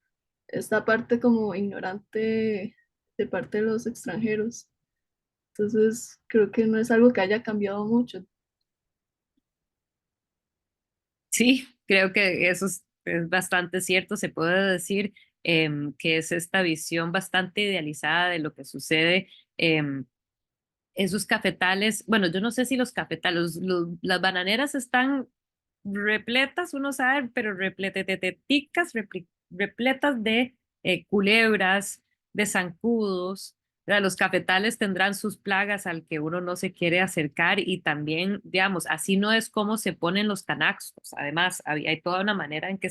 esta parte como ignorante de parte de los extranjeros. Entonces creo que no es algo que haya cambiado mucho. Sí, creo que eso es bastante cierto. Se puede decir que es esta visión bastante idealizada de lo que sucede. Esos cafetales, bueno, yo no sé si los cafetales, las bananeras están repletas, uno sabe, pero repleteteticas, repletas de culebras, de zancudos. O sea, los cafetales tendrán sus plagas al que uno no se quiere acercar y también, digamos, así no es como se ponen los canastos. Además, hay toda una manera en que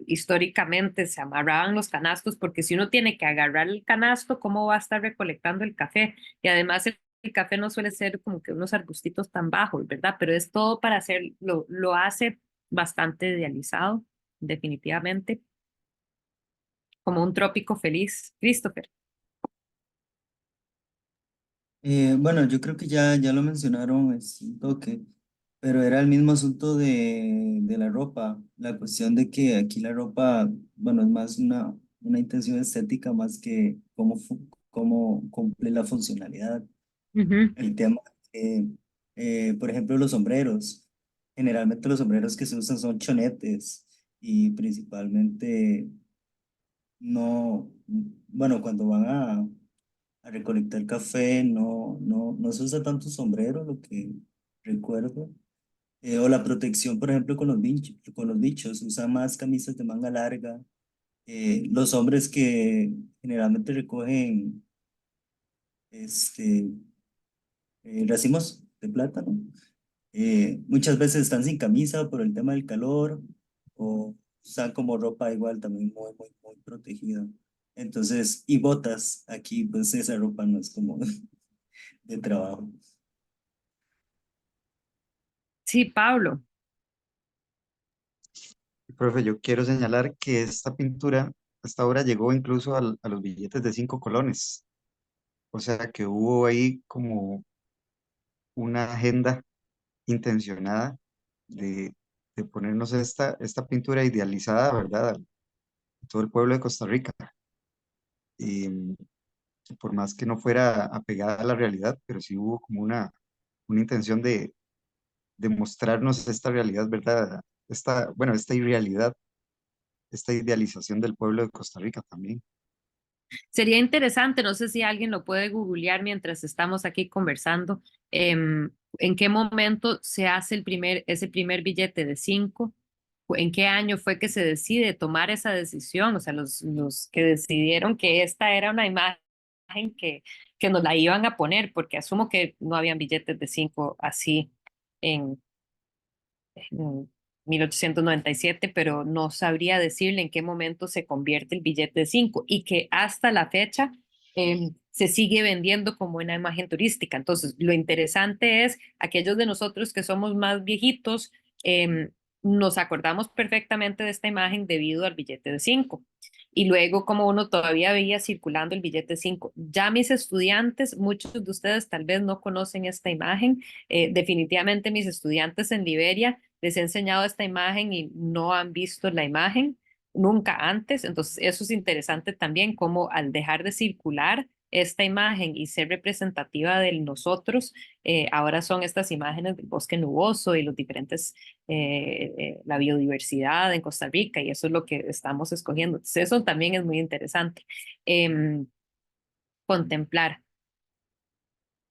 históricamente se amarraban los canastos, porque si uno tiene que agarrar el canasto, ¿cómo va a estar recolectando el café? Y además el el café no suele ser como que unos arbustitos tan bajos, ¿verdad? Pero es todo para hacer, lo hace bastante idealizado, definitivamente, como un trópico feliz. Christopher. Bueno, yo creo que ya lo mencionaron un toque, pero era el mismo asunto de la ropa, la cuestión de que aquí la ropa, bueno, es más una intención estética más que cómo cumple la funcionalidad. Ujú. El tema, por ejemplo, los sombreros. Generalmente los sombreros que se usan son chonetes y principalmente no, bueno, cuando van a recolectar café no se usa tanto sombrero, lo que recuerdo. O la protección, por ejemplo, con los bichos, se usan más camisas de manga larga. Los hombres que generalmente recogen este, racimos de plátano, muchas veces están sin camisa por el tema del calor o usan como ropa igual también muy protegida. Entonces, y botas, aquí pues esa ropa no es como de trabajo. Sí, Pablo. Profe, yo quiero señalar que esta pintura, esta obra llegó incluso a los billetes de 5 colones. O sea que hubo ahí como una agenda intencionada de, de ponernos esta pintura idealizada, ¿verdad? A todo el pueblo de Costa Rica. Y por más que no fuera apegada a la realidad, pero sí hubo como una intención de mostrarnos esta realidad, ¿verdad? Bueno, esta irrealidad, esta idealización del pueblo de Costa Rica también. Sería interesante, no sé si alguien lo puede googlear mientras estamos aquí conversando, en qué momento se hace ese primer billete de 5, en qué año fue que se decide tomar esa decisión, o sea, los que decidieron que esta era una imagen que nos la iban a poner, porque asumo que no habían billetes de 5 así en 1897, pero no sabría decirle en qué momento se convierte el billete de 5 y que hasta la fecha se sigue vendiendo como una imagen turística. Entonces, lo interesante es aquellos de nosotros que somos más viejitos, nos acordamos perfectamente de esta imagen debido al billete de 5. Y luego, como uno todavía veía circulando el billete de 5. Ya mis estudiantes, muchos de ustedes tal vez no conocen esta imagen. Definitivamente mis estudiantes en Liberia les he enseñado esta imagen y no han visto la imagen nunca antes. Entonces, eso es interesante también, como al dejar de circular esta imagen y ser representativa de nosotros, ahora son estas imágenes del bosque nuboso y los diferentes, la biodiversidad en Costa Rica, y eso es lo que estamos escogiendo. Entonces, eso también es muy interesante contemplar.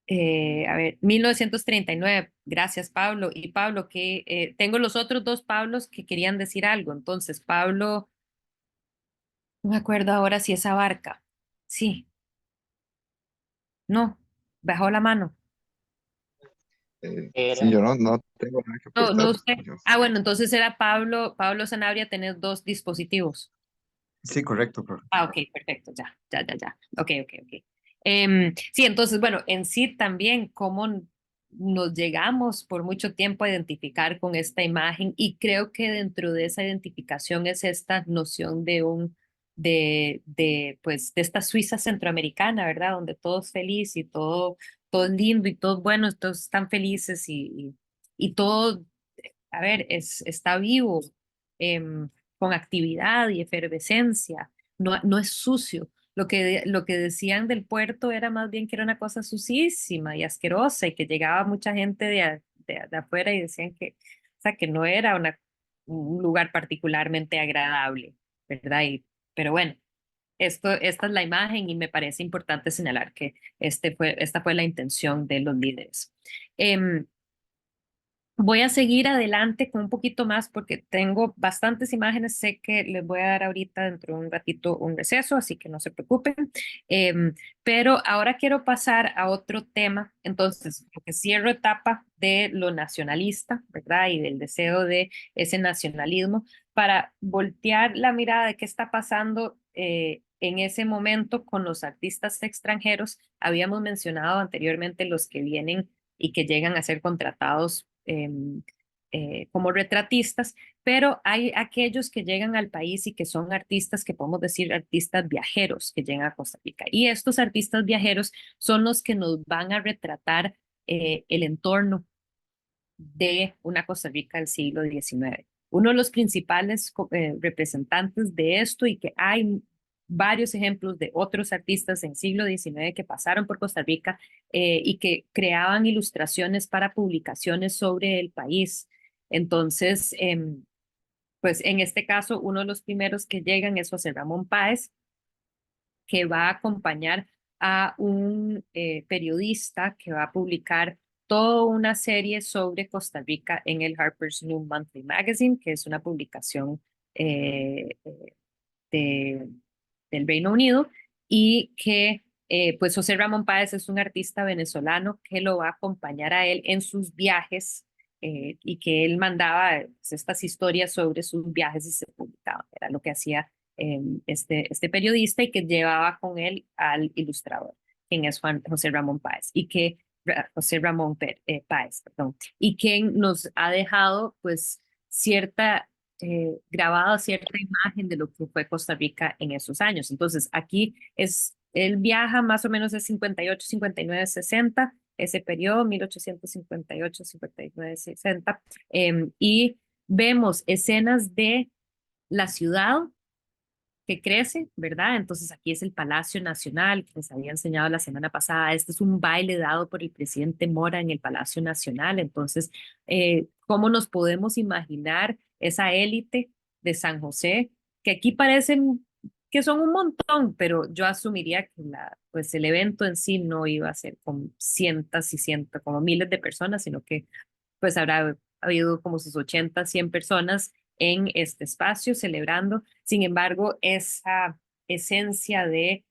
A ver, 1939. Gracias, Pablo. Y Pablo, que tengo los otros dos Pablos que querían decir algo. Entonces, Pablo, no me acuerdo ahora si es Abarca. Sí, no, bajó la mano. Sí, yo no tengo nada que No, aportar. no usted. Ah, bueno, entonces era Pablo Sanabria, tener dos dispositivos. Sí, correcto, profe. Ah, ok, perfecto, ya. Ok, ok. Sí, entonces, bueno, en sí también cómo nos llegamos por mucho tiempo a identificar con esta imagen, y creo que dentro de esa identificación es esta noción pues, de esta Suiza centroamericana, ¿verdad? Donde todo es feliz y todo es lindo y todos buenos, todos están felices y todo, a ver, está vivo, con actividad y efervescencia, no es sucio. Lo que decían del puerto era más bien que era una cosa sucísima y asquerosa y que llegaba mucha gente de afuera y decían o sea, que no era un lugar particularmente agradable, ¿verdad? Pero bueno, esta es la imagen y me parece importante señalar que esta fue la intención de los líderes. Voy a seguir adelante con un poquito más porque tengo bastantes imágenes. Sé que les voy a dar ahorita dentro de un ratito un receso, así que no se preocupen. Pero ahora quiero pasar a otro tema. Entonces, porque cierro etapa de lo nacionalista, ¿verdad? Y del deseo de ese nacionalismo para voltear la mirada de qué está pasando en ese momento con los artistas extranjeros, habíamos mencionado anteriormente los que vienen y que llegan a ser contratados como retratistas, pero hay aquellos que llegan al país y que son artistas que podemos decir artistas viajeros que llegan a Costa Rica. Y estos artistas viajeros son los que nos van a retratar el entorno de una Costa Rica del siglo XIX. Uno de los principales representantes de esto, y que hay varios ejemplos de otros artistas en siglo XIX que pasaron por Costa Rica y que creaban ilustraciones para publicaciones sobre el país. Entonces, pues en este caso, uno de los primeros que llegan es José Ramón Páez, que va a acompañar a un periodista que va a publicar toda una serie sobre Costa Rica en el Harper's New Monthly Magazine, que es una publicación de, del Reino Unido, y que pues José Ramón Páez es un artista venezolano que lo va a acompañar a él en sus viajes y que él mandaba pues, estas historias sobre sus viajes y se publicaban. Era lo que hacía este periodista y que llevaba con él al ilustrador, quien es José Ramón Páez, y que José Ramón Páez, perdón, y quien nos ha dejado pues cierta grabada cierta imagen de lo que fue Costa Rica en esos años. Entonces, aquí él viaja más o menos de 58, 59, 60, ese periodo, 1858, 59, 60, y vemos escenas de la ciudad que crece, ¿verdad? Entonces aquí es el Palacio Nacional, que les había enseñado la semana pasada. Este es un baile dado por el presidente Mora en el Palacio Nacional. Entonces, ¿cómo nos podemos imaginar esa élite de San José, que aquí parecen que son un montón, pero yo asumiría que pues el evento en sí no iba a ser con cientos y cientos, como miles de personas, sino que pues habrá habido como sus 80, 100 personas en este espacio celebrando. Sin embargo, esa esencia de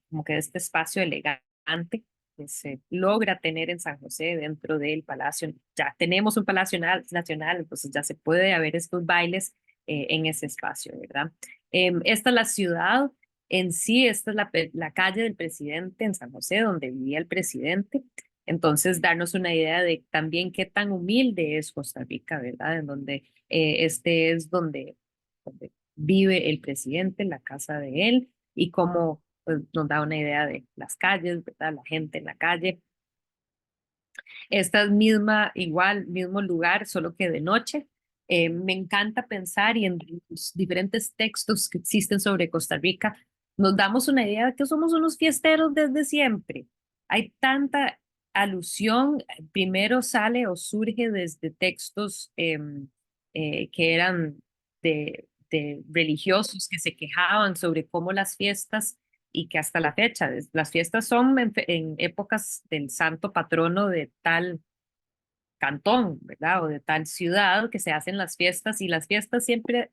como que de este espacio elegante que se logra tener en San José dentro del palacio. Ya tenemos un palacio nacional, entonces ya se puede haber estos bailes en ese espacio, ¿verdad? Esta es la ciudad en sí, esta es la calle del presidente en San José, donde vivía el presidente. Entonces, darnos una idea de también qué tan humilde es Costa Rica, ¿verdad? En donde este es donde vive el presidente, la casa de él, y cómo pues, nos da una idea de las calles, ¿verdad? La gente en la calle. Esta es igual, mismo lugar, solo que de noche. Me encanta pensar y en los diferentes textos que existen sobre Costa Rica, nos damos una idea de que somos unos fiesteros desde siempre. Hay tanta alusión, primero sale o surge desde textos que eran de religiosos que se quejaban sobre cómo las fiestas y que hasta la fecha, las fiestas son en épocas del santo patrono de tal cantón, ¿verdad? O de tal ciudad que se hacen las fiestas y las fiestas siempre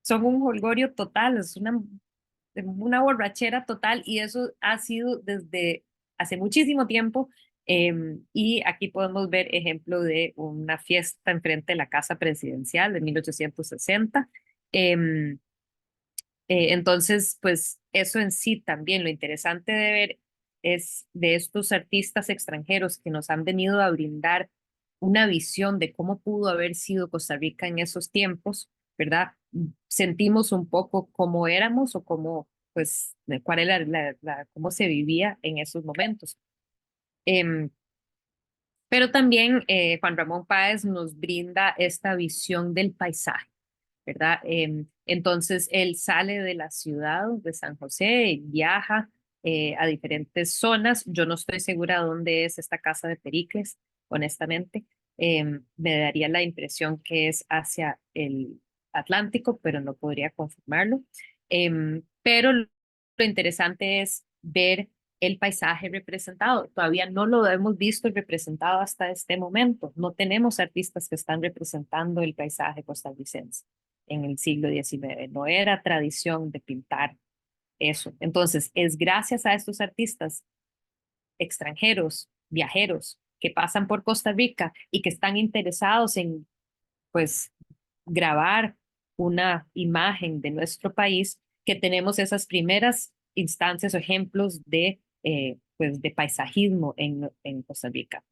son un jolgorio total, es una borrachera total y eso ha sido desde hace muchísimo tiempo. Y aquí podemos ver ejemplo de una fiesta enfrente de la Casa Presidencial de 1860. Entonces, pues eso en sí también, lo interesante de ver es de estos artistas extranjeros que nos han venido a brindar una visión de cómo pudo haber sido Costa Rica en esos tiempos, ¿verdad? Sentimos un poco cómo éramos o cómo, pues, cuál era cómo se vivía en esos momentos. Pero también Juan Ramón Páez nos brinda esta visión del paisaje, ¿verdad? Entonces él sale de la ciudad de San José y viaja a diferentes zonas. Yo no estoy segura dónde es esta casa de Pericles, honestamente. Me daría la impresión que es hacia el Atlántico, pero no podría confirmarlo. Pero lo interesante es ver el paisaje representado. Todavía no lo hemos visto representado hasta este momento. No tenemos artistas que están representando el paisaje costarricense en el siglo XIX. No era tradición de pintar eso. Entonces, es gracias a estos artistas extranjeros, viajeros, que pasan por Costa Rica y que están interesados en, pues, grabar una imagen de nuestro país, que tenemos esas primeras instancias o ejemplos pues de paisajismo en Costa Rica.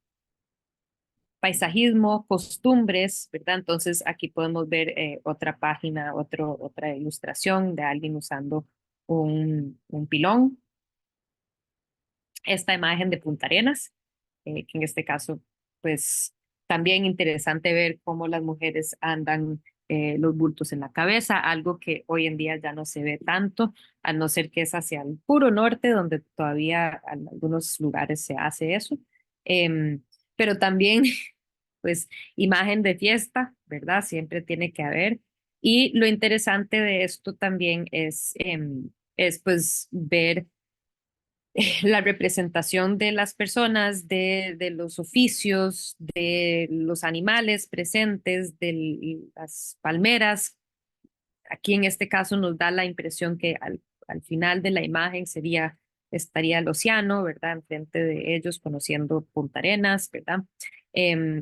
Paisajismo, costumbres, ¿verdad? Entonces aquí podemos ver otra página, otra ilustración de alguien usando un pilón. Esta imagen de Punta Arenas, que en este caso, pues también interesante ver cómo las mujeres andan los bultos en la cabeza, algo que hoy en día ya no se ve tanto, a no ser que es hacia el puro norte, donde todavía en algunos lugares se hace eso. Pero también, pues, imagen de fiesta, ¿verdad? Siempre tiene que haber. Y lo interesante de esto también es pues ver la representación de las personas, de los oficios, de los animales presentes, de las palmeras. Aquí en este caso nos da la impresión que al final de la imagen estaría el océano, ¿verdad? Enfrente de ellos, conociendo Punta Arenas, ¿verdad?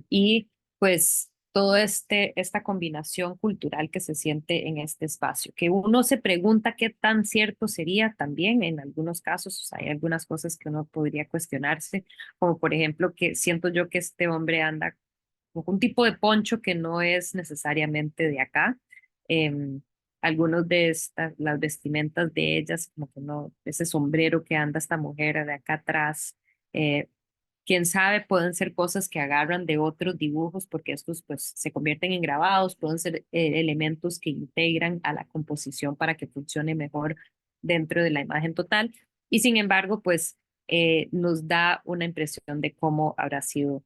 Y pues toda esta combinación cultural que se siente en este espacio, que uno se pregunta qué tan cierto sería también en algunos casos. O sea, hay algunas cosas que uno podría cuestionarse, como por ejemplo que siento yo que este hombre anda con un tipo de poncho que no es necesariamente de acá. Em, Algunos de las vestimentas de ellas, como que no, ese sombrero que anda esta mujer de acá atrás, eh, quién sabe, pueden ser cosas que agarran de otros dibujos, porque estos pues se convierten en grabados, pueden ser elementos que integran a la composición para que funcione mejor dentro de la imagen total. Y sin embargo, pues nos da una impresión de cómo habrá sido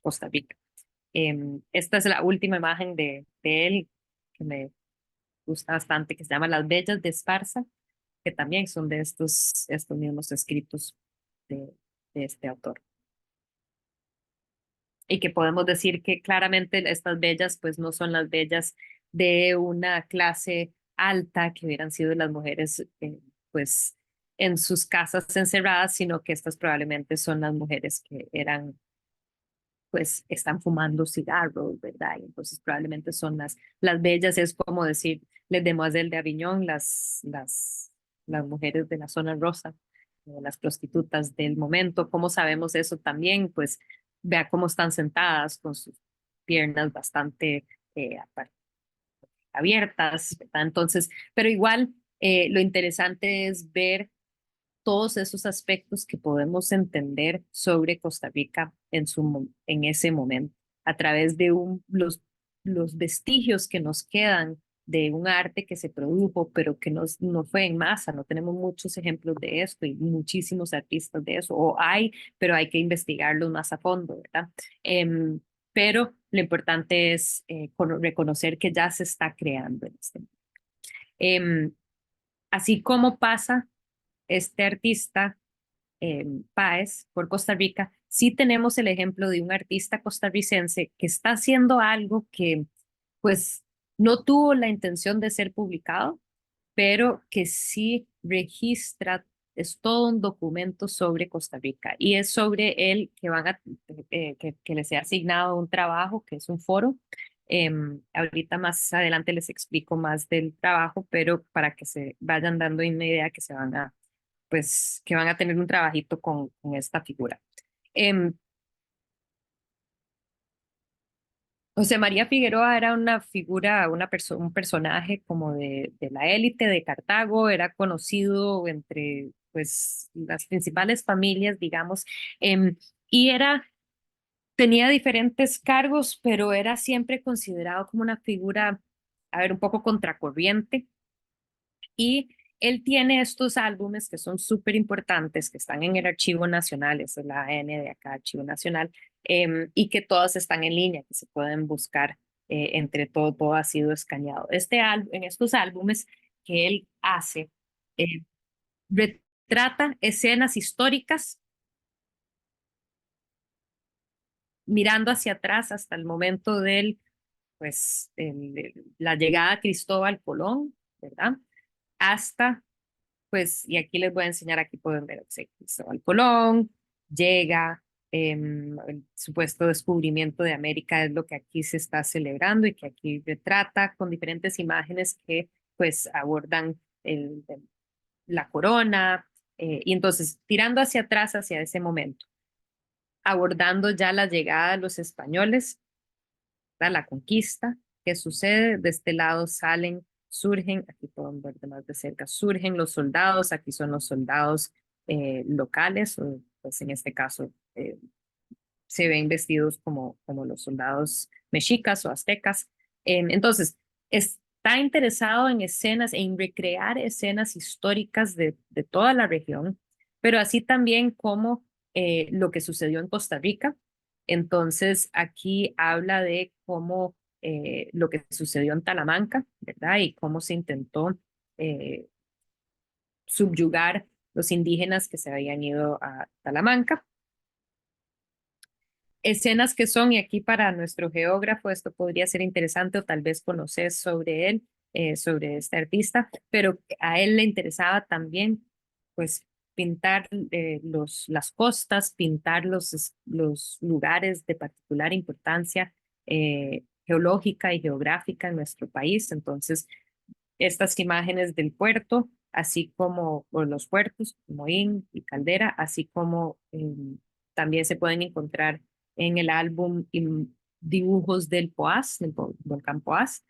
Costa Rica. Esta es la última imagen de él que me gusta bastante, que se llama Las Bellas de Esparza, que también son de estos mismos escritos de, de este autor. Y que podemos decir que claramente estas bellas pues no son las bellas de una clase alta que hubieran sido las mujeres pues en sus casas encerradas, sino que estas probablemente son las mujeres que eran pues están fumando cigarros, ¿verdad? Y entonces probablemente son las bellas, es como decir, les demoiselles de Aviñón, las mujeres de la zona rosa, las prostitutas del momento. ¿Cómo sabemos eso también? Pues vea cómo están sentadas con sus piernas bastante abiertas, ¿verdad? Entonces, pero igual lo interesante es ver todos esos aspectos que podemos entender sobre Costa Rica en ese momento, a través de los vestigios que nos quedan de un arte que se produjo, pero que no fue en masa. No tenemos muchos ejemplos de esto y muchísimos artistas de eso, o hay, pero hay que investigarlos más a fondo, ¿verdad? Em, pero lo importante es reconocer que ya se está creando en este momento. Así como pasa este artista Páez por Costa Rica, sí tenemos el ejemplo de un artista costarricense que está haciendo algo que pues no tuvo la intención de ser publicado, pero que sí registra, es todo un documento sobre Costa Rica y es sobre él que les he asignado un trabajo que es un foro. Ahorita más adelante les explico más del trabajo, pero para que se vayan dando una idea que pues que van a tener un trabajito con esta figura. Em, José María Figueroa era una figura, un personaje como de la élite de Cartago, era conocido entre pues las principales familias, digamos, y tenía diferentes cargos, pero era siempre considerado como una figura, a ver, un poco contracorriente. Y él tiene estos álbumes que son súper importantes, que están en el Archivo Nacional, esa es la AN de acá, Archivo Nacional, y que todas están en línea, que se pueden buscar entre todo ha sido escaneado. En estos álbumes que él hace, retrata escenas históricas mirando hacia atrás hasta el momento pues, la llegada a Cristóbal Colón, ¿verdad? Hasta pues, y aquí les voy a enseñar, aquí pueden ver, Cristóbal Colón llega, el supuesto descubrimiento de América es lo que aquí se está celebrando y que aquí retrata con diferentes imágenes que pues abordan la corona, y entonces tirando hacia atrás, hacia ese momento, abordando ya la llegada de los españoles, la conquista que sucede, de este lado surgen, aquí pueden ver de más de cerca, surgen los soldados, aquí son los soldados locales, o pues en este caso se ven vestidos como los soldados mexicas o aztecas. Entonces, está interesado en escenas, en recrear escenas históricas de toda la región, pero así también como lo que sucedió en Costa Rica. Entonces, aquí habla de cómo lo que sucedió en Talamanca, ¿verdad? Y cómo se intentó subyugar los indígenas que se habían ido a Talamanca. Escenas que son, y aquí para nuestro geógrafo esto podría ser interesante o tal vez conoces sobre él, sobre este artista, pero a él le interesaba también pues pintar las costas, pintar los lugares de particular importancia geológica y geográfica en nuestro país. Entonces, estas imágenes del puerto, así como o los puertos, Moín y Caldera, así como también se pueden encontrar en el álbum dibujos del Poás, del volcán Poás.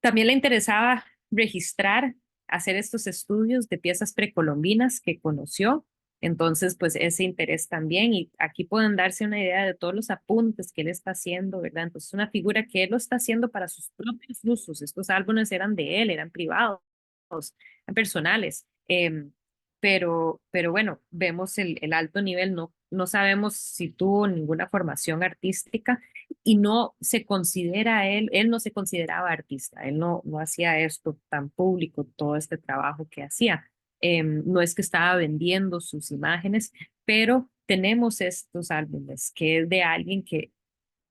También le interesaba registrar, hacer estos estudios de piezas precolombinas que conoció. Entonces, pues ese interés también, y aquí pueden darse una idea de todos los apuntes que él está haciendo, ¿verdad? Entonces, es una figura que él lo está haciendo para sus propios usos. Estos álbumes eran de él, eran privados, eran personales. Pero bueno, vemos el alto nivel, no sabemos si tuvo ninguna formación artística y no se considera él no se consideraba artista, él no hacía esto tan público, todo este trabajo que hacía. No es que estaba vendiendo sus imágenes, pero tenemos estos álbumes que es de alguien que,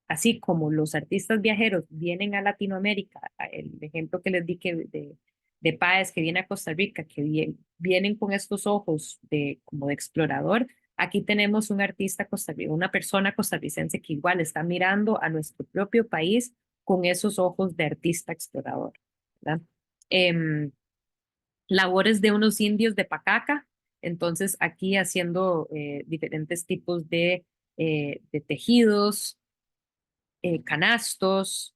así como los artistas viajeros vienen a Latinoamérica, el ejemplo que les di que de Páez que viene a Costa Rica, que vienen con estos ojos como de explorador. Aquí tenemos un artista costarricense, una persona costarricense que igual está mirando a nuestro propio país con esos ojos de artista explorador, ¿verdad? Labores de unos indios de Pacaca, entonces aquí haciendo diferentes tipos de tejidos, canastos,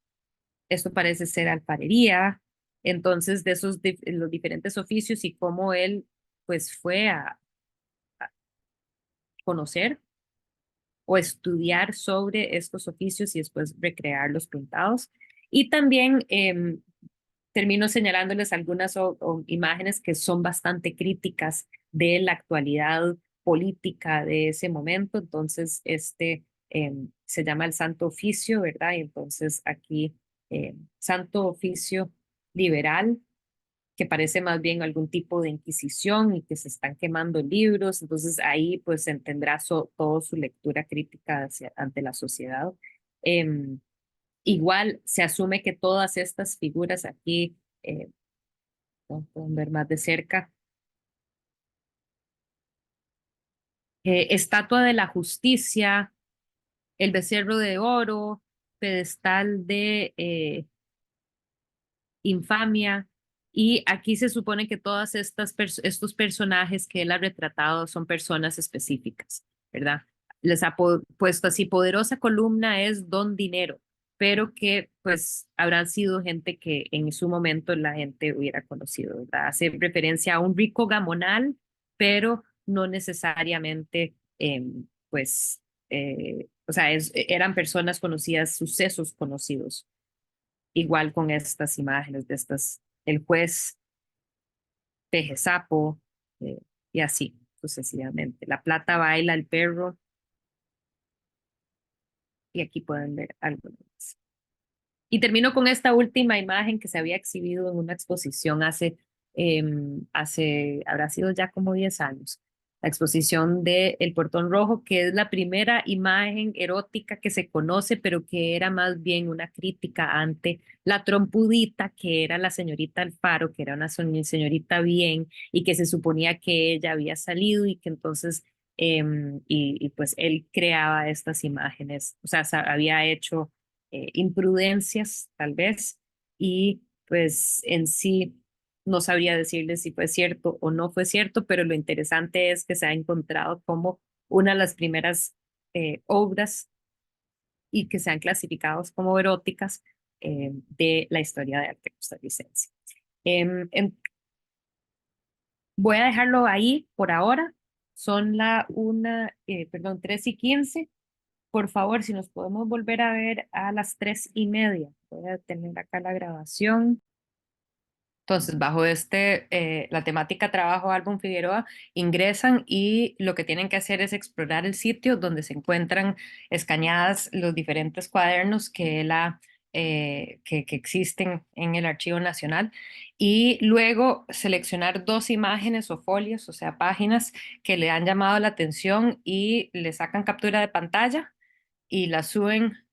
esto parece ser alfarería, entonces de los diferentes oficios y cómo él pues fue a conocer o estudiar sobre estos oficios y después recrear los pintados. Y también termino señalándoles algunas imágenes que son bastante críticas de la actualidad política de ese momento. Entonces, se llama el Santo Oficio, ¿verdad? Y entonces aquí, Santo Oficio liberal, que parece más bien algún tipo de inquisición y que se están quemando libros. Entonces ahí pues tendrá todo su lectura crítica ante la sociedad. Igual se asume que todas estas figuras aquí, ¿no? Pueden ver más de cerca, estatua de la justicia, el becerro de oro, pedestal de infamia, y aquí se supone que todas estos personajes que él ha retratado son personas específicas, ¿verdad? Les ha puesto así, poderosa columna es don dinero, pero que pues habrán sido gente que en su momento la gente hubiera conocido, ¿verdad? Hace referencia a un rico gamonal, pero no necesariamente, pues, o sea, eran personas conocidas, sucesos conocidos. Igual con estas imágenes de el juez Peje Sapo, y así sucesivamente. La plata baila el perro, y aquí pueden ver algo más. Y termino con esta última imagen que se había exhibido en una exposición habrá sido ya como 10 años, la exposición de El Portón Rojo, que es la primera imagen erótica que se conoce, pero que era más bien una crítica ante la trompudita, que era la señorita Alfaro, que era una señorita bien, y que se suponía que ella había salido y que entonces, y pues él creaba estas imágenes, o sea, había hecho imprudencias tal vez, y pues en sí no sabría decirles si fue cierto o no fue cierto, pero lo interesante es que se ha encontrado como una de las primeras obras y que sean clasificados como eróticas de la historia de arte costarricense. Voy a dejarlo ahí por ahora. Son perdón, 3:15. Por favor, si nos podemos volver a ver a las 3:30. Voy a tener acá la grabación. Entonces, bajo la temática Trabajo Álbum Figueroa, ingresan y lo que tienen que hacer es explorar el sitio donde se encuentran escaneadas los diferentes cuadernos que existen en el Archivo Nacional y luego seleccionar 2 imágenes o folios, o sea, páginas que le han llamado la atención y le sacan captura de pantalla y la suben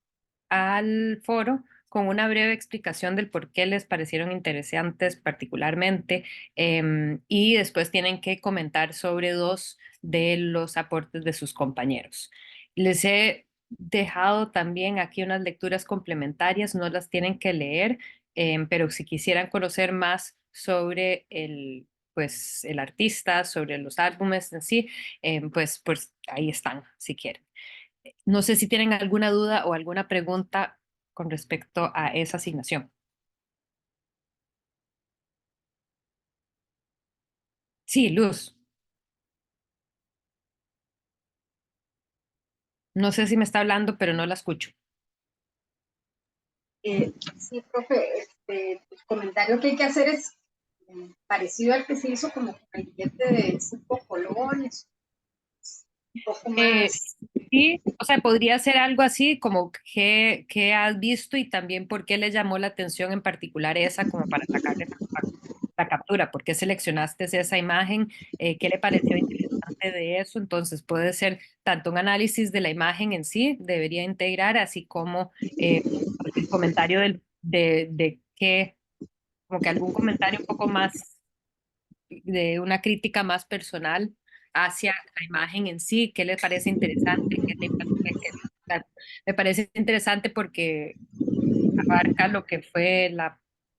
al foro con una breve explicación del por qué les parecieron interesantes particularmente y después tienen que comentar sobre 2 de los aportes de sus compañeros. Les he dejado también aquí unas lecturas complementarias, no las tienen que leer, pero si quisieran conocer más sobre pues, el artista, sobre los álbumes en sí, pues ahí están, si quieren. No sé si tienen alguna duda o alguna pregunta con respecto a esa asignación. Sí, Luz. No sé si me está hablando, pero no la escucho. Sí, profe, el comentario que hay que hacer es parecido al que se hizo como con el billete de 5 colones, un poco más. Sí, o sea, podría ser algo así como qué has visto y también por qué le llamó la atención en particular esa como para sacarle la captura, por qué seleccionaste esa imagen, qué le pareció interesante de eso. Entonces puede ser tanto un análisis de la imagen en sí, debería integrar, así como el comentario de qué, como que algún comentario un poco más de una crítica más personal hacia la imagen en sí, qué le parece interesante, me parece interesante porque abarca lo que fue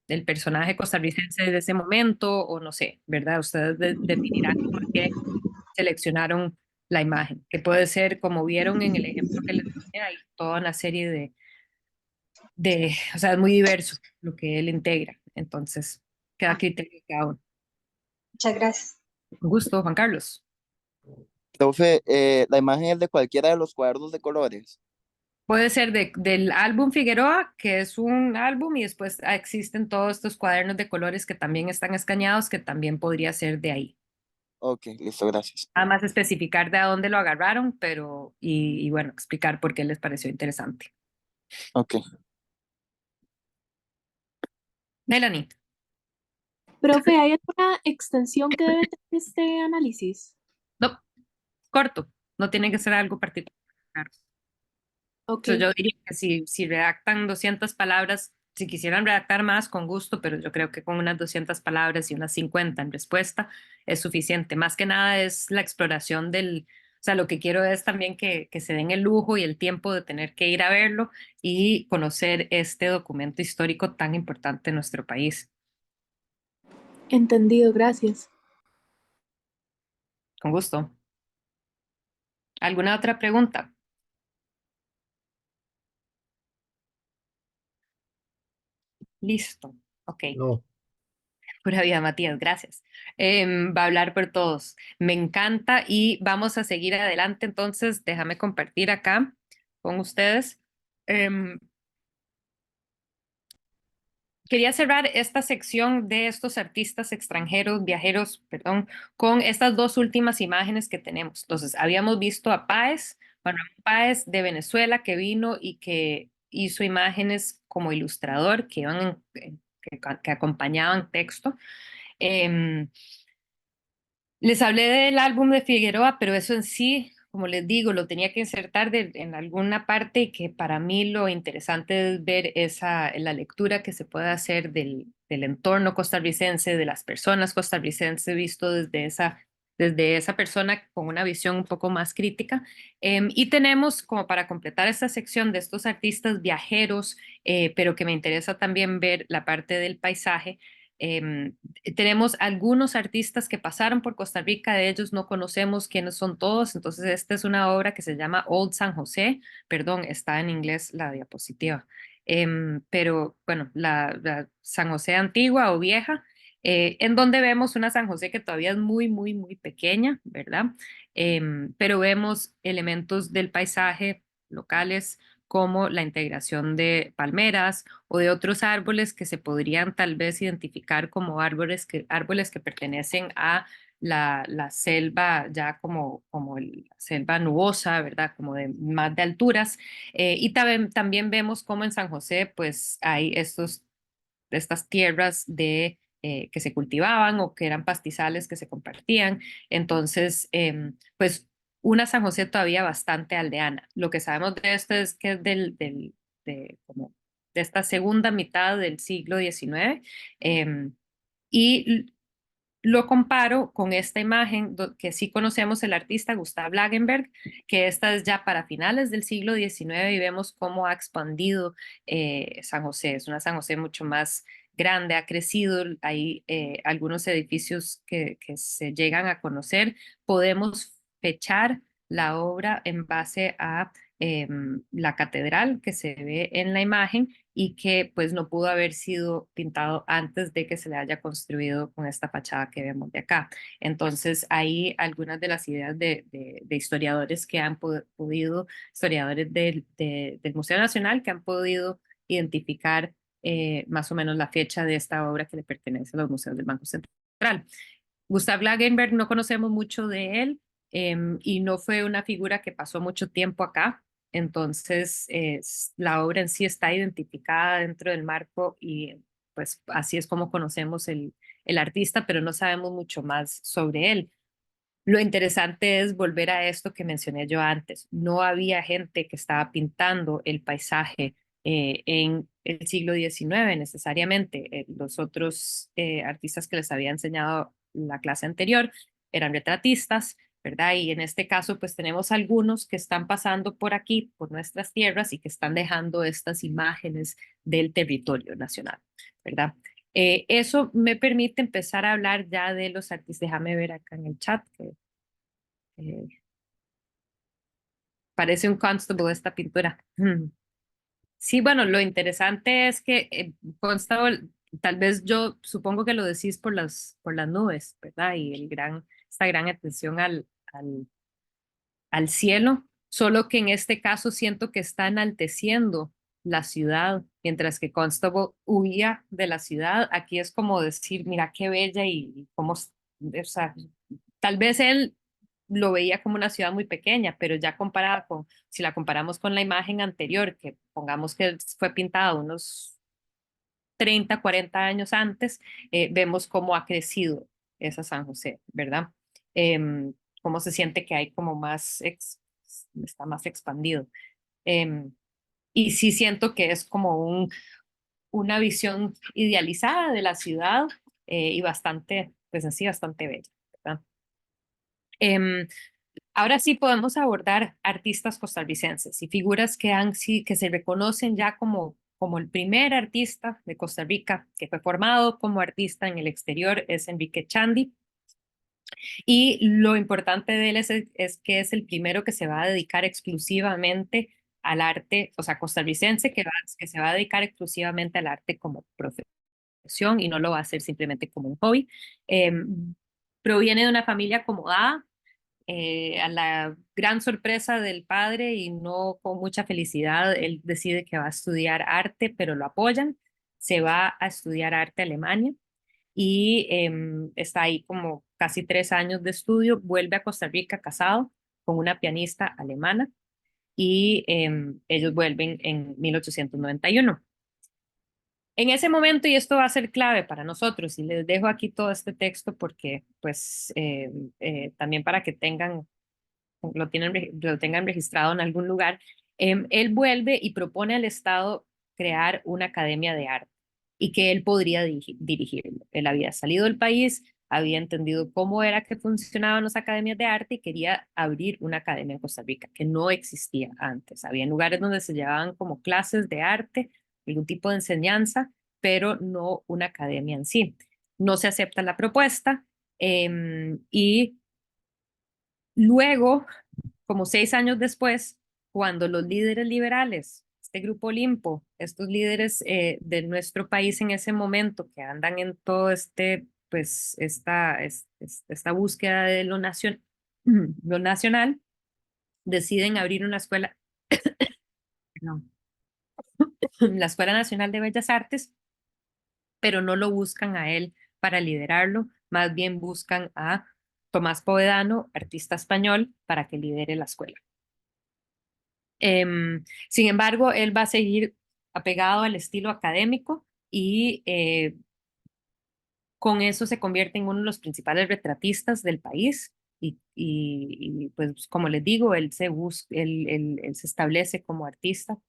el personaje costarricense de ese momento, o no sé, ¿verdad? Ustedes definirán por qué seleccionaron la imagen, que puede ser, como vieron en el ejemplo que les decía, hay toda una serie o sea, es muy diverso lo que él integra, entonces queda criterio de cada uno. Muchas gracias. Con gusto, Juan Carlos. Profe, la imagen es de cualquiera de los cuadernos de colores. Puede ser del álbum Figueroa, que es un álbum, y después existen todos estos cuadernos de colores que también están escaneados, que también podría ser de ahí. Ok, listo, gracias. Nada más especificar de a dónde lo agarraron, pero, y bueno, explicar por qué les pareció interesante. Ok. Melanie, Profe, ¿hay alguna extensión que debe tener este análisis? no, corto, no tiene que ser algo particular. Ok, Yo diría que si redactan 200 palabras, si quisieran redactar más, con gusto, pero yo creo que con unas 200 palabras y unas 50 en respuesta es suficiente. Más que nada es la exploración o sea, lo que quiero es también que se den el lujo y el tiempo de tener que ir a verlo y conocer este documento histórico tan importante en nuestro país. entendido, gracias. Con gusto. ¿Alguna otra pregunta? Listo. Ok. No. Pura vida, Matías, gracias. Va a hablar por todos. Me encanta y vamos a seguir adelante. Entonces, déjame compartir acá con ustedes. Em, Quería cerrar esta sección de estos artistas extranjeros, viajeros, perdón, con estas 2 últimas imágenes que tenemos. Entonces, habíamos visto a Páez, Manuel Páez de Venezuela, que vino y que hizo imágenes como ilustrador que que acompañaban texto. Em, Les hablé del álbum de Figueroa, pero eso en sí, como les digo, lo tenía que insertar en alguna parte y que para mí lo interesante es ver la lectura que se puede hacer del entorno costarricense, de las personas costarricenses, visto desde esa persona con una visión un poco más crítica. Y tenemos, como para completar esta sección de estos artistas viajeros, pero que me interesa también ver la parte del paisaje, Tenemos algunos artistas que pasaron por Costa Rica, de ellos no conocemos quiénes son todos, entonces esta es una obra que se llama Old San José, perdón, está en inglés la diapositiva, pero bueno, la San José antigua o vieja, en donde vemos una San José que todavía es muy, muy, muy pequeña, ¿verdad? Pero vemos elementos del paisaje locales como la integración de palmeras o de otros árboles que se podrían tal vez identificar como árboles que pertenecen a la selva ya como la selva nubosa, ¿verdad? Como de más de alturas. Y también vemos como en San José pues hay estas tierras que se cultivaban o que eran pastizales que se compartían. Entonces, pues una San José todavía bastante aldeana. Lo que sabemos de esto es que es como de esta segunda mitad del siglo XIX. Y lo comparo con esta imagen que sí conocemos el artista Gustav Lagenberg, que esta es ya para finales del siglo XIX y vemos cómo ha expandido San José. Es una San José mucho más grande, ha crecido, hay algunos edificios que se llegan a conocer. Podemos fechar la obra en base a la catedral que se ve en la imagen y que pues no pudo haber sido pintado antes de que se le haya construido con esta fachada que vemos de acá. Entonces, hay algunas de las ideas de historiadores que han podido, historiadores del Museo Nacional que han podido identificar más o menos la fecha de esta obra que le pertenece a los museos del Banco Central. Gustav Lagenberg no conocemos mucho de él y no fue una figura que pasó mucho tiempo acá. Entonces, la obra en sí está identificada dentro del marco y pues así es como conocemos el artista, pero no sabemos mucho más sobre él. Lo interesante es volver a esto que mencioné yo antes. No había gente que estaba pintando el paisaje en el siglo XIX necesariamente. Los otros artistas que les había enseñado la clase anterior eran retratistas, ¿verdad? Y en este caso, pues tenemos algunos que están pasando por aquí, por nuestras tierras, y que están dejando estas imágenes del territorio nacional, ¿verdad? Eso me permite empezar a hablar ya de los artistas. Déjame ver acá en el chat, que eh, parece un constable esta pintura. Sí, bueno, lo interesante es que Constable, tal vez yo supongo que lo decís por las nubes, ¿verdad? Y esta gran atención al cielo, solo que en este caso siento que está enalteciendo la ciudad, mientras que Constable huía de la ciudad. Aquí es como decir, mira qué bella y cómo, o sea, tal vez él lo veía como una ciudad muy pequeña, pero ya comparada si la comparamos con la imagen anterior, que pongamos que fue pintada unos 30, 40 años antes, vemos cómo ha crecido esa San José, ¿verdad? Cómo se siente que hay como está más expandido. Em, y sí siento que es como una visión idealizada de la ciudad y bastante, pues así, bastante bella, ¿verdad? Ahora sí podemos abordar artistas costarricenses y figuras que se reconocen ya como el primer artista de Costa Rica que fue formado como artista en el exterior es Enrique Chandy. Y lo importante de él es que es el primero que se va a dedicar exclusivamente al arte, o sea, costarricense que se va a dedicar exclusivamente al arte como profesión y no lo va a hacer simplemente como un hobby. Proviene de una familia acomodada, a la gran sorpresa del padre y no con mucha felicidad, él decide que va a estudiar arte, pero lo apoyan. Se va a estudiar arte a Alemania y está ahí como casi 3 años de estudio, vuelve a Costa Rica casado con una pianista alemana y ellos vuelven en 1891. En ese momento, y esto va a ser clave para nosotros, y les dejo aquí todo este texto porque, pues, también para que lo tengan registrado en algún lugar, él vuelve y propone al Estado crear una academia de arte y que él podría dirigirlo. Él había salido del país, había entendido cómo era que funcionaban las academias de arte y quería abrir una academia en Costa Rica, que no existía antes. Había lugares donde se llevaban como clases de arte, algún tipo de enseñanza, pero no una academia en sí. no se acepta la propuesta y luego, como 6 años después, cuando los líderes liberales, este grupo Olimpo, estos líderes de nuestro país en ese momento que andan en todo pues esta búsqueda de lo nacional, deciden abrir una escuela, no, la Escuela Nacional de Bellas Artes, pero no lo buscan a él para liderarlo, más bien buscan a Tomás Povedano, artista español, para que lidere la escuela. Sin embargo, él va a seguir apegado al estilo académico y con eso se convierte en uno de los principales retratistas del país. Pues como les digo, él se establece como artista.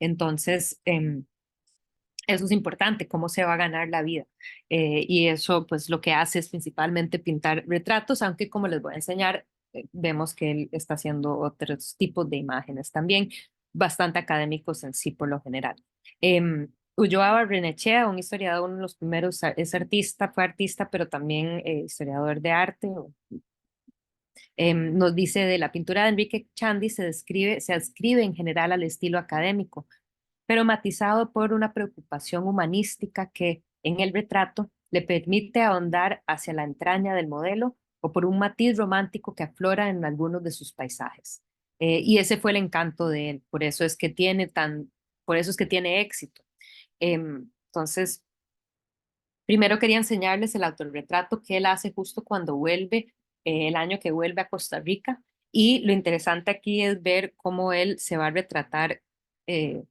Entonces, eso es importante, cómo se va a ganar la vida. Y eso, pues lo que hace es principalmente pintar retratos, aunque como les voy a enseñar, vemos que él está haciendo otros tipos de imágenes también, bastante académicos en sí por lo general. Ulloa Barrenechea, un historiador, uno de los primeros, es artista, fue artista, pero también historiador de arte. Nos dice de la pintura de Enrique Chandy se adscribe en general al estilo académico, pero matizado por una preocupación humanística que en el retrato le permite ahondar hacia la entraña del modelo o por un matiz romántico que aflora en algunos de sus paisajes. Y ese fue el encanto de él, por eso es que tiene éxito. Entonces, primero quería enseñarles el autorretrato que él hace justo cuando vuelve, el año que vuelve a Costa Rica. Y lo interesante aquí es ver cómo él se va a retratar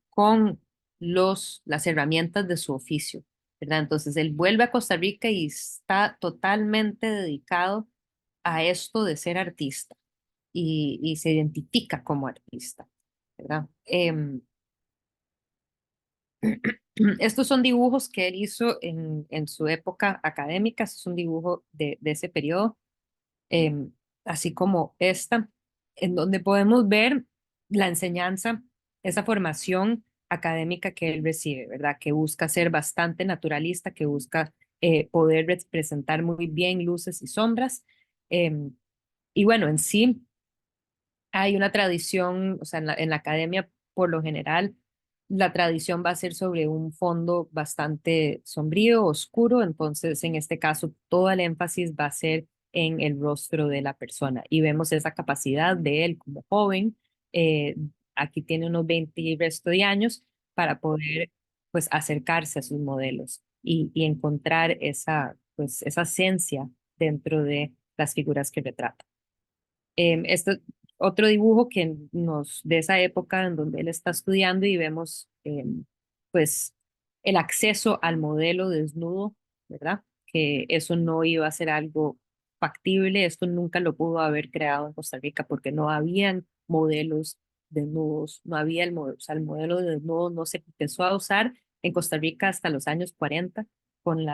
con las herramientas de su oficio, ¿verdad? Entonces él vuelve a Costa Rica y está totalmente dedicado a esto de ser artista y se identifica como artista, ¿verdad? Estos son dibujos que él hizo en su época académica, es un dibujo de ese periodo, así como esta, en donde podemos ver la enseñanza, esa formación académica que él recibe, ¿verdad? Que busca ser bastante naturalista, que busca poder representar muy bien luces y sombras. Y bueno, en sí hay una tradición, o sea, en la academia, por lo general, la tradición va a ser sobre un fondo bastante sombrío, oscuro, entonces en este caso todo el énfasis va a ser en el rostro de la persona y vemos esa capacidad de él como joven, eh, aquí tiene unos 20 y resto de años, para poder pues acercarse a sus modelos y encontrar pues, esa esencia dentro de las figuras que retrata. Esto otro dibujo de esa época en donde él está estudiando y vemos pues el acceso al modelo desnudo, ¿verdad? Que eso no iba a ser algo factible, esto nunca lo pudo haber creado en Costa Rica porque no habían modelos desnudos, no había o sea, el modelo de desnudo no se empezó a usar en Costa Rica hasta los años 40 con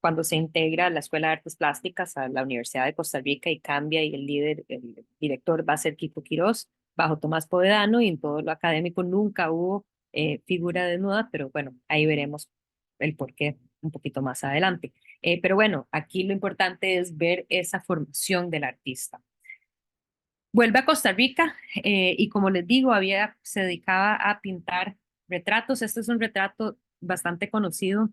cuando se integra la Escuela de Artes Plásticas a la Universidad de Costa Rica y cambia y el director va a ser Kiko Quirós bajo Tomás Povedano y en todo lo académico nunca hubo figura desnuda, pero bueno, ahí veremos el porqué un poquito más adelante. Pero bueno, aquí lo importante es ver esa formación del artista. Vuelve a Costa Rica y como les digo, se dedicaba a pintar retratos. Este es un retrato bastante conocido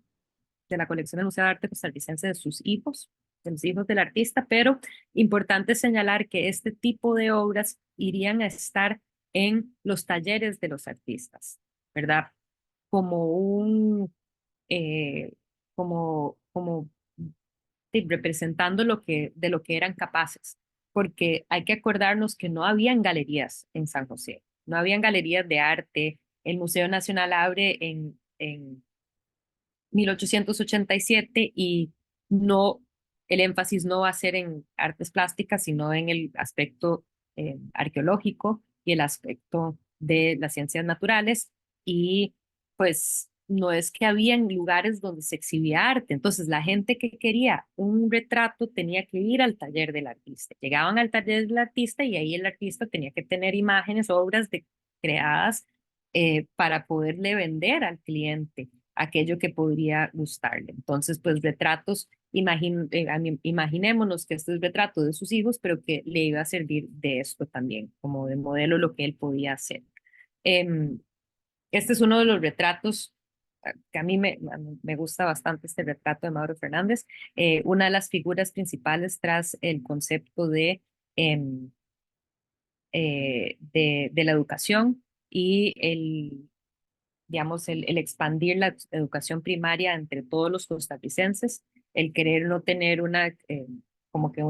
de la colección del Museo de Arte Costarricense de sus hijos, de los hijos del artista, pero importante señalar que este tipo de obras irían a estar en los talleres de los artistas, ¿verdad? Como eh, como sí, representando de lo que eran capaces, porque hay que acordarnos que no habían galerías en San José, no habían galerías de arte. El Museo Nacional abre en 1887 y no, el énfasis no va a ser en artes plásticas, sino en el aspecto arqueológico y el aspecto de las ciencias naturales. Y pues no es que habían lugares donde se exhibía arte. Entonces la gente que quería un retrato tenía que ir al taller del artista. Llegaban al taller del artista y ahí el artista tenía que tener imágenes, obras creadas para poderle vender al cliente aquello que podría gustarle. Entonces, pues retratos, imaginémonos que este es retrato de sus hijos, pero que le iba a servir de esto también, como de modelo lo que él podía hacer. Este es uno de los retratos que a mí me gusta bastante, este retrato de Mauro Fernández. Una de las figuras principales tras el concepto em, de la educación y digamos, el expandir la educación primaria entre todos los costarricenses, el querer no tener como que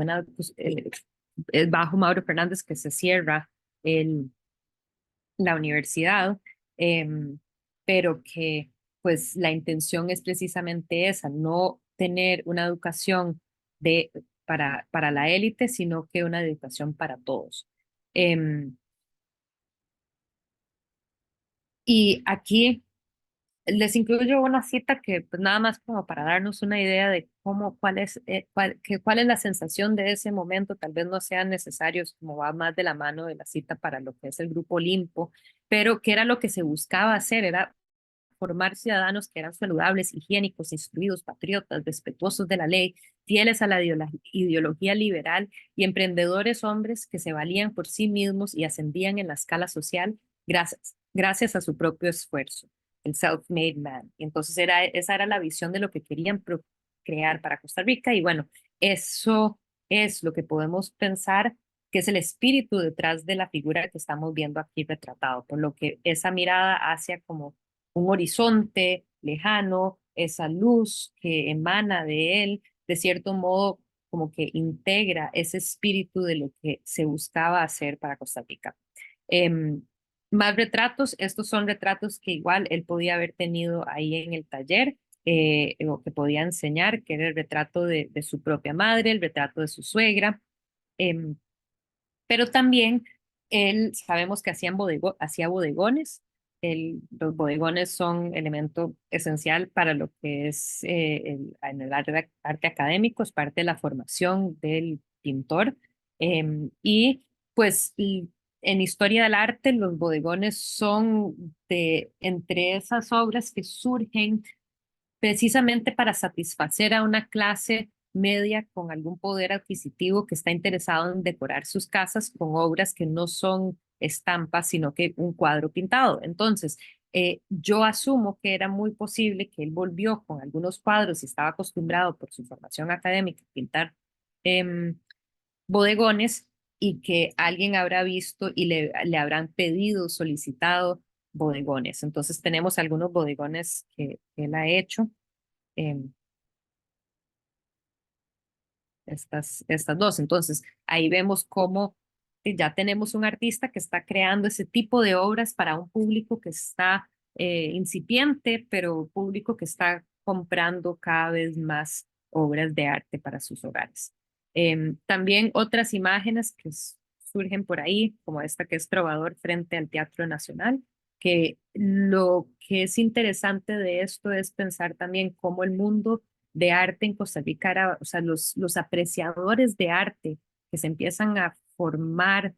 es bajo Mauro Fernández que se cierra la universidad, pero que pues la intención es precisamente esa, no tener una educación para la élite, sino que una educación para todos. Y aquí les incluyo una cita que pues nada más como para darnos una idea de cuál es la sensación de ese momento. Tal vez no sean necesarios, como va más de la mano de la cita para lo que es el Grupo Olimpo, pero que era lo que se buscaba hacer, era formar ciudadanos que eran saludables, higiénicos, instruidos, patriotas, respetuosos de la ley, fieles a la ideología liberal y emprendedores hombres que se valían por sí mismos y ascendían en la escala social gracias a su propio esfuerzo, el self-made man. Y entonces esa era la visión de lo que querían crear para Costa Rica y bueno, eso es lo que podemos pensar que es el espíritu detrás de la figura que estamos viendo aquí retratado, por lo que esa mirada hacia como un horizonte lejano, esa luz que emana de él, de cierto modo como que integra ese espíritu de lo que se buscaba hacer para Costa Rica. Más retratos, estos son retratos que igual él podía haber tenido ahí en el taller, o que podía enseñar, que era el retrato de su propia madre, el retrato de su suegra, pero también él sabemos que hacía bodegones. Los bodegones son elemento esencial para lo que es en el arte académico, es parte de la formación del pintor. Y pues en historia del arte, los bodegones son entre esas obras que surgen precisamente para satisfacer a una clase media con algún poder adquisitivo que está interesado en decorar sus casas con obras que no son estampas, sino que un cuadro pintado. Entonces, yo asumo que era muy posible que él volvió con algunos cuadros y estaba acostumbrado por su formación académica a pintar bodegones y que alguien habrá visto y le habrán pedido, solicitado bodegones. Entonces tenemos algunos bodegones que él ha hecho. em, estas dos. Entonces, ahí vemos cómo ya tenemos un artista que está creando ese tipo de obras para un público que está incipiente, pero público que está comprando cada vez más obras de arte para sus hogares. También otras imágenes que surgen por ahí, como esta que es Trovador frente al Teatro Nacional, que lo que es interesante de esto es pensar también cómo el mundo de arte en Costa Rica era, o sea, los apreciadores de arte que se empiezan a formar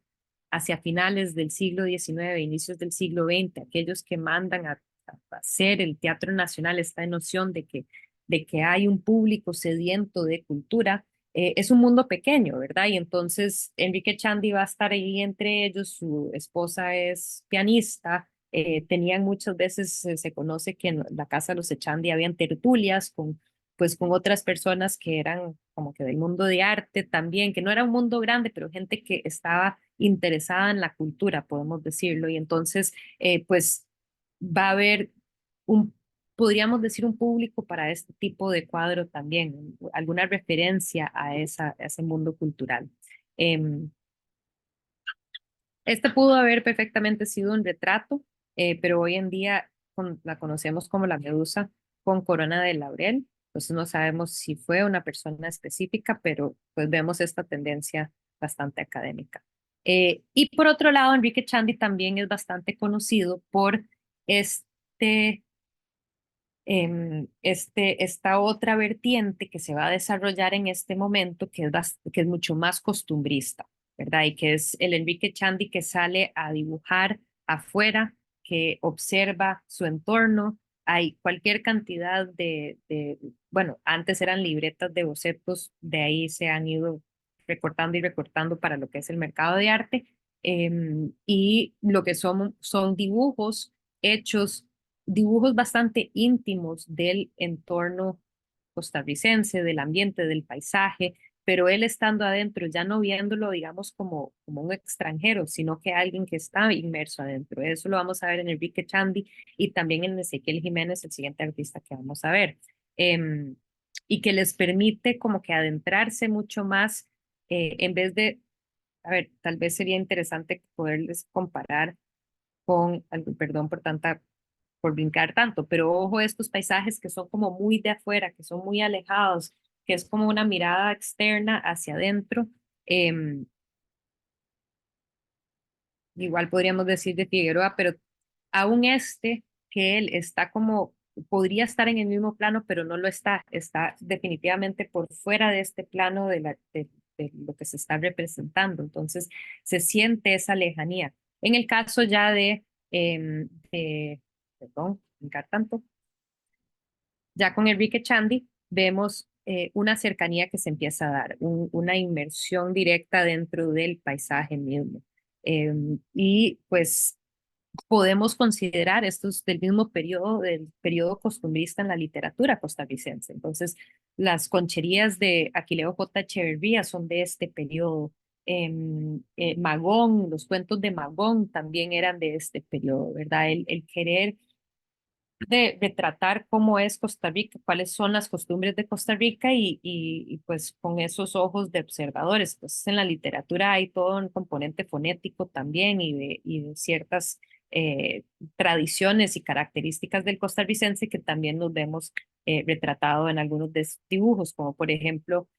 hacia finales del siglo XIX, inicios del siglo XX, aquellos que mandan a hacer el Teatro Nacional, esta noción de que hay un público sediento de cultura, es un mundo pequeño, ¿verdad? Y entonces Enrique Chandy va a estar ahí entre ellos, su esposa es pianista, tenían muchas veces, se conoce que en la casa de los Echandi habían tertulias con otras personas que eran como que del mundo de arte también, que no era un mundo grande, pero gente que estaba interesada en la cultura, podemos decirlo. Y entonces, pues va a haber podríamos decir, un público para este tipo de cuadro también, alguna referencia a ese mundo cultural. Este pudo haber perfectamente sido un retrato, pero hoy en día la conocemos como la medusa con corona de laurel. Entonces no sabemos si fue una persona específica, pero pues vemos esta tendencia bastante académica. Y por otro lado, Enrique Chandy también es bastante conocido por este, esta otra vertiente que se va a desarrollar en este momento, que es mucho más costumbrista, ¿verdad? Y que es el Enrique Chandy que sale a dibujar afuera, que observa su entorno, hay cualquier cantidad bueno, antes eran libretas de bocetos, de ahí se han ido recortando y recortando para lo que es el mercado de arte, y lo que son dibujos hechos, dibujos bastante íntimos del entorno costarricense, del ambiente, del paisaje, pero él estando adentro, ya no viéndolo, digamos, como un extranjero, sino que alguien que está inmerso adentro. Eso lo vamos a ver en Enrique Chandy y también en Ezequiel Jiménez, el siguiente artista que vamos a ver. Em, y que les permite como que adentrarse mucho más, en vez de, a ver, tal vez sería interesante poderles comparar con, perdón por brincar tanto, pero ojo estos paisajes que son como muy de afuera, que son muy alejados, que es como una mirada externa hacia adentro. em, Igual podríamos decir de Figueroa, pero aún que él está como, podría estar en el mismo plano, pero no lo está, está definitivamente por fuera de este plano de lo que se está representando, entonces se siente esa lejanía. En el caso ya perdón, brincar tanto, ya con Enrique Chandy vemos una cercanía que se empieza a dar, una inmersión directa dentro del paisaje mismo. Y pues podemos considerar estos del mismo periodo, del periodo costumbrista en la literatura costarricense. Entonces, las concherías de Aquileo J. Echeverría son de este periodo. Magón, los cuentos de Magón también eran de este periodo, ¿verdad? El querer de retratar cómo es Costa Rica, cuáles son las costumbres de Costa Rica y pues con esos ojos de observadores. Pues en la literatura hay todo un componente fonético también y de ciertas eh, tradiciones y características del costarricense que también nos vemos retratado en algunos de sus dibujos, como por ejemplo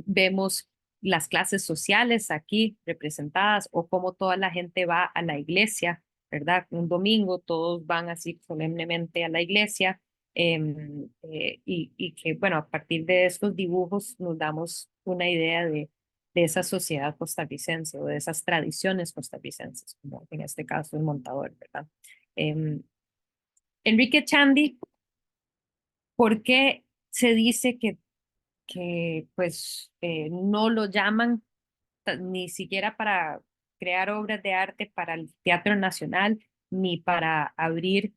vemos las clases sociales aquí representadas o cómo toda la gente va a la iglesia, ¿verdad? Un domingo todos van así solemnemente a la iglesia, y que, bueno, a partir de estos dibujos nos damos una idea de esa sociedad costarricense o de esas tradiciones costarricenses, como en este caso el montador, ¿verdad? Em, Enrique Chandy, ¿por qué se dice que pues no lo llaman ni siquiera para crear obras de arte para el Teatro Nacional, ni para abrir,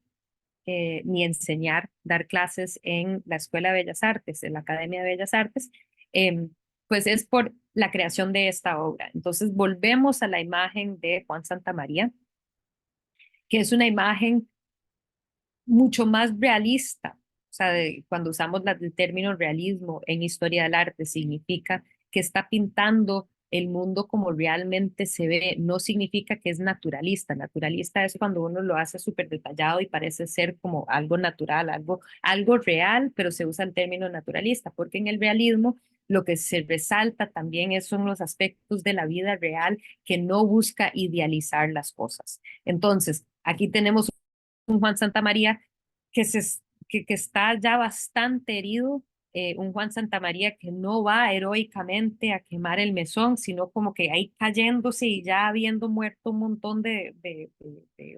ni enseñar, dar clases en la Escuela de Bellas Artes, en la Academia de Bellas Artes? em, pues es por la creación de esta obra. Entonces volvemos a la imagen de Juan Santamaría, que es una imagen mucho más realista. O sea, cuando usamos el término realismo en historia del arte, significa que está pintando el mundo como realmente se ve, no significa que es naturalista. Naturalista es cuando uno lo hace súper detallado y parece ser como algo natural, algo real, pero se usa el término naturalista, porque en el realismo lo que se resalta también son los aspectos de la vida real que no busca idealizar las cosas. Entonces, aquí tenemos un Juan Santamaría que, que está ya bastante herido, un Juan Santamaría que no va heroicamente a quemar el mesón, sino como que ahí cayéndose y ya habiendo muerto un montón de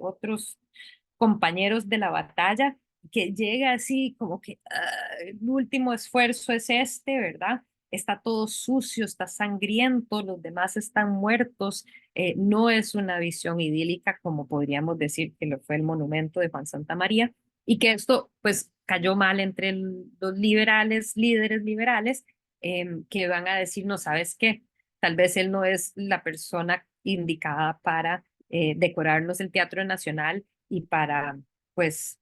otros compañeros de la batalla, que llega así como que el último esfuerzo es este, ¿verdad? Está todo sucio, está sangriento, los demás están muertos. No es una visión idílica como podríamos decir que lo fue el monumento de Juan Santamaría, y que esto pues cayó mal entre los liberales, líderes liberales, que van a decir, no sabes qué, tal vez él no es la persona indicada para decorarnos el Teatro Nacional y para, pues,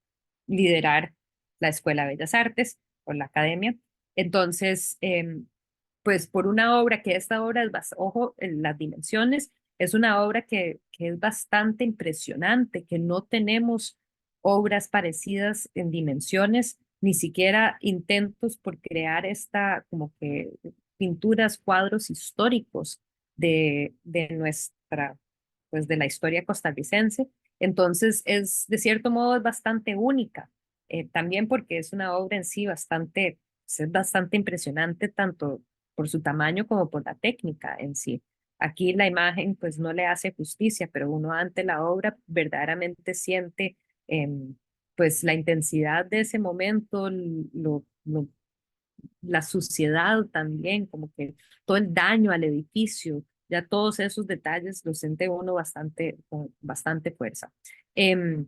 liderar la Escuela de Bellas Artes o la Academia. Entonces, pues por una obra que esta obra es, ojo, en las dimensiones, es una obra que es bastante impresionante, que no tenemos obras parecidas en dimensiones, ni siquiera intentos por crear esta, como que pinturas, cuadros históricos de nuestra, pues de la historia costarricense. Entonces, de cierto modo, es bastante única, también porque es una obra en sí bastante, pues, es bastante impresionante, tanto por su tamaño como por la técnica en sí. Aquí la imagen pues no le hace justicia, pero uno ante la obra verdaderamente siente pues la intensidad de ese momento, la suciedad también, como que todo el daño al edificio, ya todos esos detalles los siente uno bastante, con bastante fuerza. Em,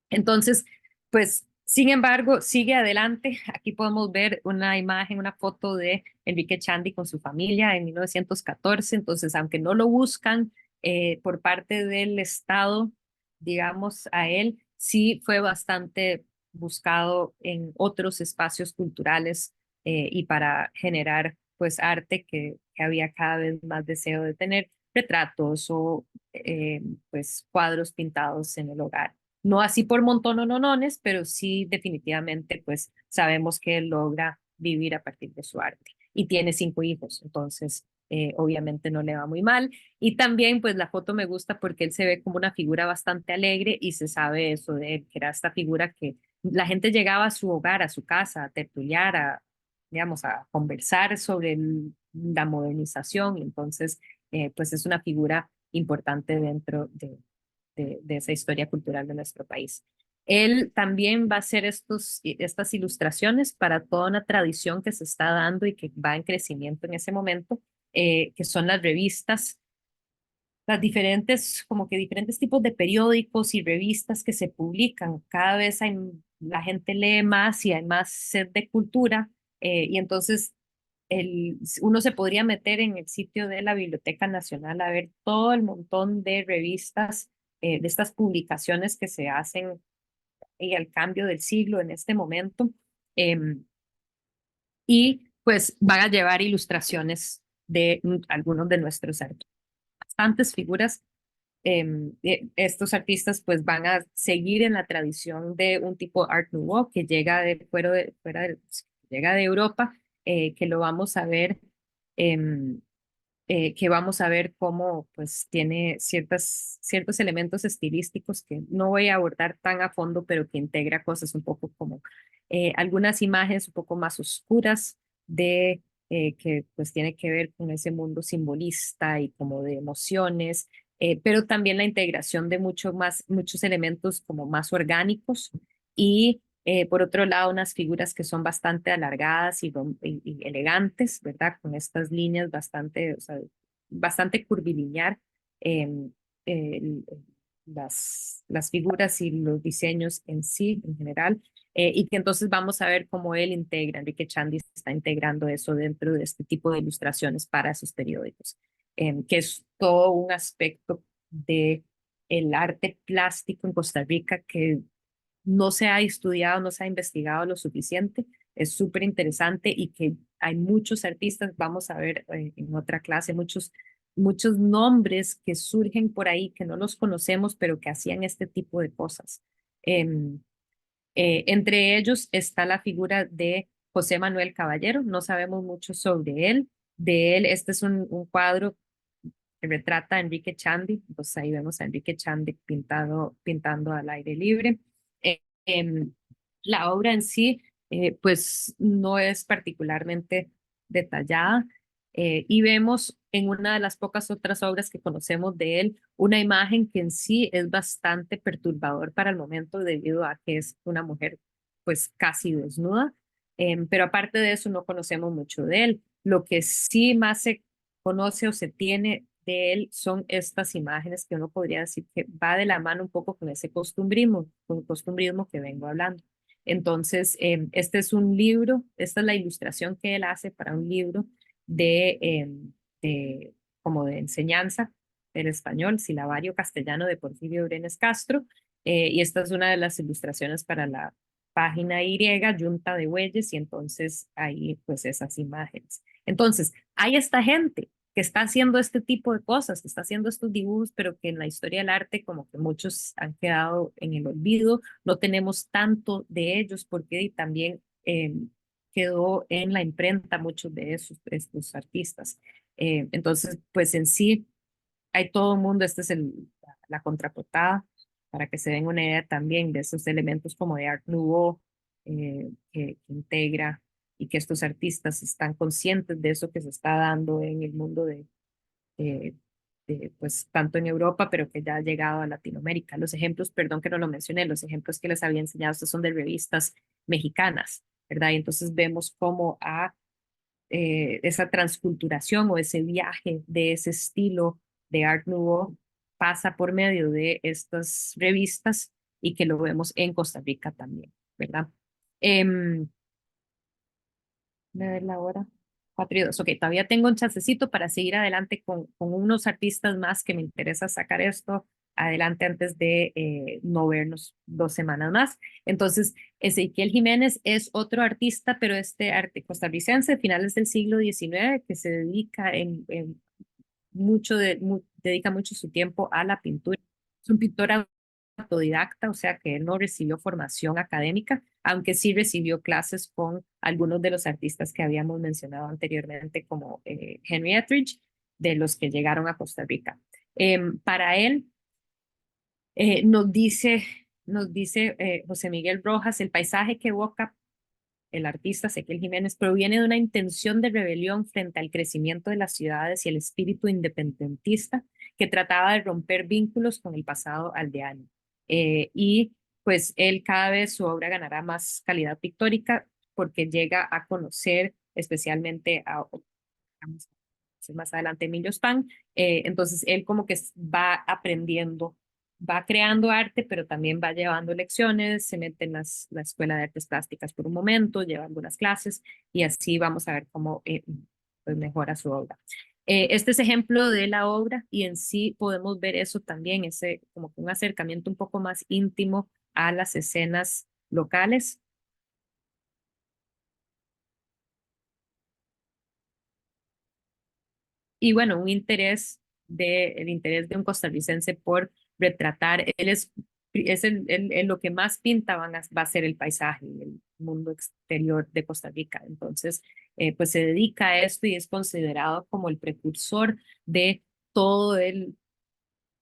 entonces, pues, sin embargo, sigue adelante. Aquí podemos ver una imagen, una foto de Enrique Chandy con su familia en 1914. Entonces, aunque no lo buscan por parte del Estado, digamos, a él, sí fue bastante buscado en otros espacios culturales y para generar, pues, arte que había cada vez más deseo de tener retratos o, pues, cuadros pintados en el hogar. No así por montononones, pero sí definitivamente pues sabemos que él logra vivir a partir de su arte y tiene 5 hijos, entonces obviamente no le va muy mal. Y también pues la foto me gusta porque él se ve como una figura bastante alegre y se sabe eso de él, que era esta figura que la gente llegaba a su hogar, a su casa, a tertuliar, a, digamos, a conversar sobre la modernización, y entonces pues es una figura importante dentro de esa historia cultural de nuestro país. Él también va a hacer estas ilustraciones para toda una tradición que se está dando y que va en crecimiento en ese momento, que son las revistas, las diferentes, como que diferentes tipos de periódicos y revistas que se publican. Cada vez la gente lee más y hay más sed de cultura, y entonces uno se podría meter en el sitio de la Biblioteca Nacional a ver todo el montón de revistas, de estas publicaciones que se hacen y al cambio del siglo en este momento. Y pues van a llevar ilustraciones de algunos de nuestros artistas. Bastantes figuras. Estos artistas pues van a seguir en la tradición de un tipo Art Nouveau que llega de llega de Europa, que lo vamos a ver, em, que vamos a ver cómo pues tiene ciertos elementos estilísticos que no voy a abordar tan a fondo, pero que integra cosas un poco como algunas imágenes un poco más oscuras de que pues tiene que ver con ese mundo simbolista y como de emociones, pero también la integración de muchos elementos como más orgánicos y por otro lado, unas figuras que son bastante alargadas y elegantes, ¿verdad? Con estas líneas bastante, o sea, bastante curvilinear. em, el- las figuras y los diseños en sí, en general, y que entonces vamos a ver cómo él integra, Enrique Chandy está integrando eso dentro de este tipo de ilustraciones para sus periódicos, que es todo un aspecto de el arte plástico en Costa Rica que no se ha estudiado, no se ha investigado lo suficiente. Es súper interesante y que hay muchos artistas, vamos a ver en otra clase, muchos nombres que surgen por ahí que no los conocemos, pero que hacían este tipo de cosas. Em, Entre ellos está la figura de José Manuel Caballero, no sabemos mucho sobre él. De él, este es un cuadro que retrata a Enrique Chandy, pues ahí vemos a Enrique Chandy pintando al aire libre. Em, la obra en sí, pues no es particularmente detallada, y vemos en una de las pocas otras obras que conocemos de él una imagen que en sí es bastante perturbador para el momento debido a que es una mujer pues casi desnuda. Pero aparte de eso no conocemos mucho de él. Lo que sí más se conoce o se tiene de él son estas imágenes que uno podría decir que va de la mano un poco con el costumbrismo que vengo hablando. Entonces, este es un libro, esta es la ilustración que él hace para un libro de como de enseñanza del español, silabario castellano de Porfirio Brenes Castro, y esta es una de las ilustraciones para la página Y, Yunta de Bueyes, y entonces ahí pues esas imágenes. Entonces, hay esta gente que está haciendo este tipo de cosas, que está haciendo estos dibujos, pero que en la historia del arte como que muchos han quedado en el olvido, no tenemos tanto de ellos porque también quedó en la imprenta muchos de estos artistas. Entonces, pues en sí hay todo el mundo, esta es la contraportada, para que se den una idea también de esos elementos como de Art Nouveau, que integra y que estos artistas están conscientes de eso que se está dando en el mundo pues tanto en Europa, pero que ya ha llegado a Latinoamérica. Los ejemplos, perdón que no lo mencioné, los ejemplos que les había enseñado estos son de revistas mexicanas, ¿verdad? Y entonces vemos cómo esa transculturación o ese viaje de ese estilo de Art Nouveau pasa por medio de estas revistas y que lo vemos en Costa Rica también, ¿verdad? De ver la hora. 4:02. Ok, todavía tengo un chancecito para seguir adelante con unos artistas más que me interesa sacar esto adelante antes de no vernos 2 semanas más. Entonces, Ezequiel Jiménez es otro artista, pero este arte costarricense de finales del siglo XIX que se dedica dedica mucho su tiempo a la pintura. Es un pintor autodidacta, o sea que él no recibió formación académica, aunque sí recibió clases con algunos de los artistas que habíamos mencionado anteriormente, como Henry Etheridge, de los que llegaron a Costa Rica. Para él, nos dice José Miguel Rojas, el paisaje que evoca el artista Ezequiel Jiménez proviene de una intención de rebelión frente al crecimiento de las ciudades y el espíritu independentista que trataba de romper vínculos con el pasado aldeano. Y pues él cada vez su obra ganará más calidad pictórica porque llega a conocer especialmente más adelante Emilio Span. Entonces él como que va aprendiendo, va creando arte, pero también va llevando lecciones, se mete en la Escuela de Artes Plásticas por un momento, lleva algunas clases y así vamos a ver cómo pues mejora su obra. Este es ejemplo de la obra y en sí podemos ver eso también, ese como que un acercamiento un poco más íntimo a las escenas locales. Y bueno, el interés de un costarricense por retratar, lo que más pinta va a ser el paisaje, el mundo exterior de Costa Rica. Entonces, pues se dedica a esto y es considerado como el precursor de todo el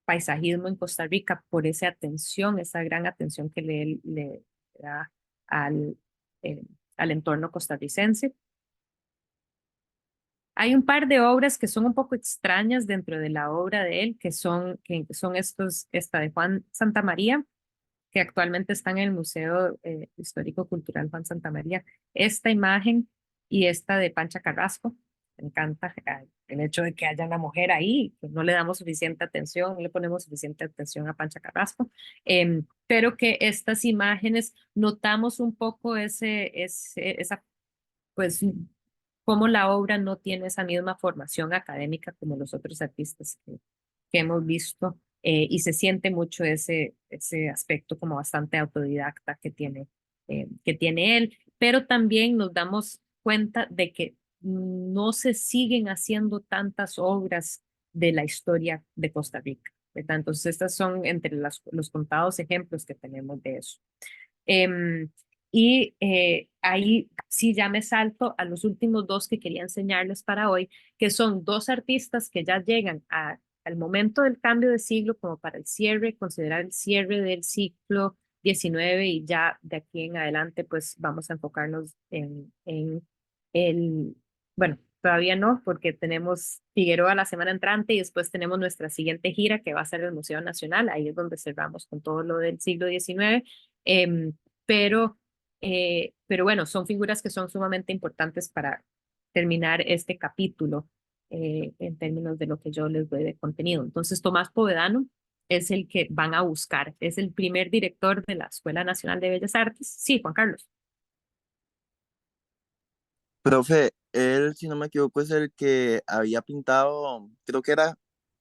paisajismo en Costa Rica por esa atención, esa gran atención que le da al, eh, al entorno costarricense. Hay un par de obras que son un poco extrañas dentro de la obra de él, que son esta de Juan Santamaría, que actualmente está en el Museo Histórico Cultural Juan Santamaría. Esta imagen y esta de Pancha Carrasco. Me encanta el hecho de que haya una mujer ahí, que no le damos suficiente atención, no le ponemos suficiente atención a Pancha Carrasco, pero que estas imágenes notamos un poco esa pues cómo la obra no tiene esa misma formación académica como los otros artistas que hemos visto y se siente mucho ese aspecto como bastante autodidacta que tiene él, pero también nos damos cuenta de que no se siguen haciendo tantas obras de la historia de Costa Rica, ¿verdad? Entonces, estas son entre los contados ejemplos que tenemos de eso. Y ahí sí ya me salto a los últimos dos que quería enseñarles para hoy, que son dos artistas que ya llegan al momento del cambio de siglo, como para el cierre, considerar el cierre del siglo XIX y ya de aquí en adelante pues vamos a enfocarnos en el, bueno, todavía no, porque tenemos Figueroa la semana entrante y después tenemos nuestra siguiente gira que va a ser el Museo Nacional, ahí es donde cerramos con todo lo del siglo XIX. Em, pero bueno, son figuras que son sumamente importantes para terminar este capítulo en términos de lo que yo les doy de contenido. Entonces, Tomás Povedano es el que van a buscar, es el primer director de la Escuela Nacional de Bellas Artes. Sí, Juan Carlos. Profe, él, si no me equivoco, es el que había pintado, creo que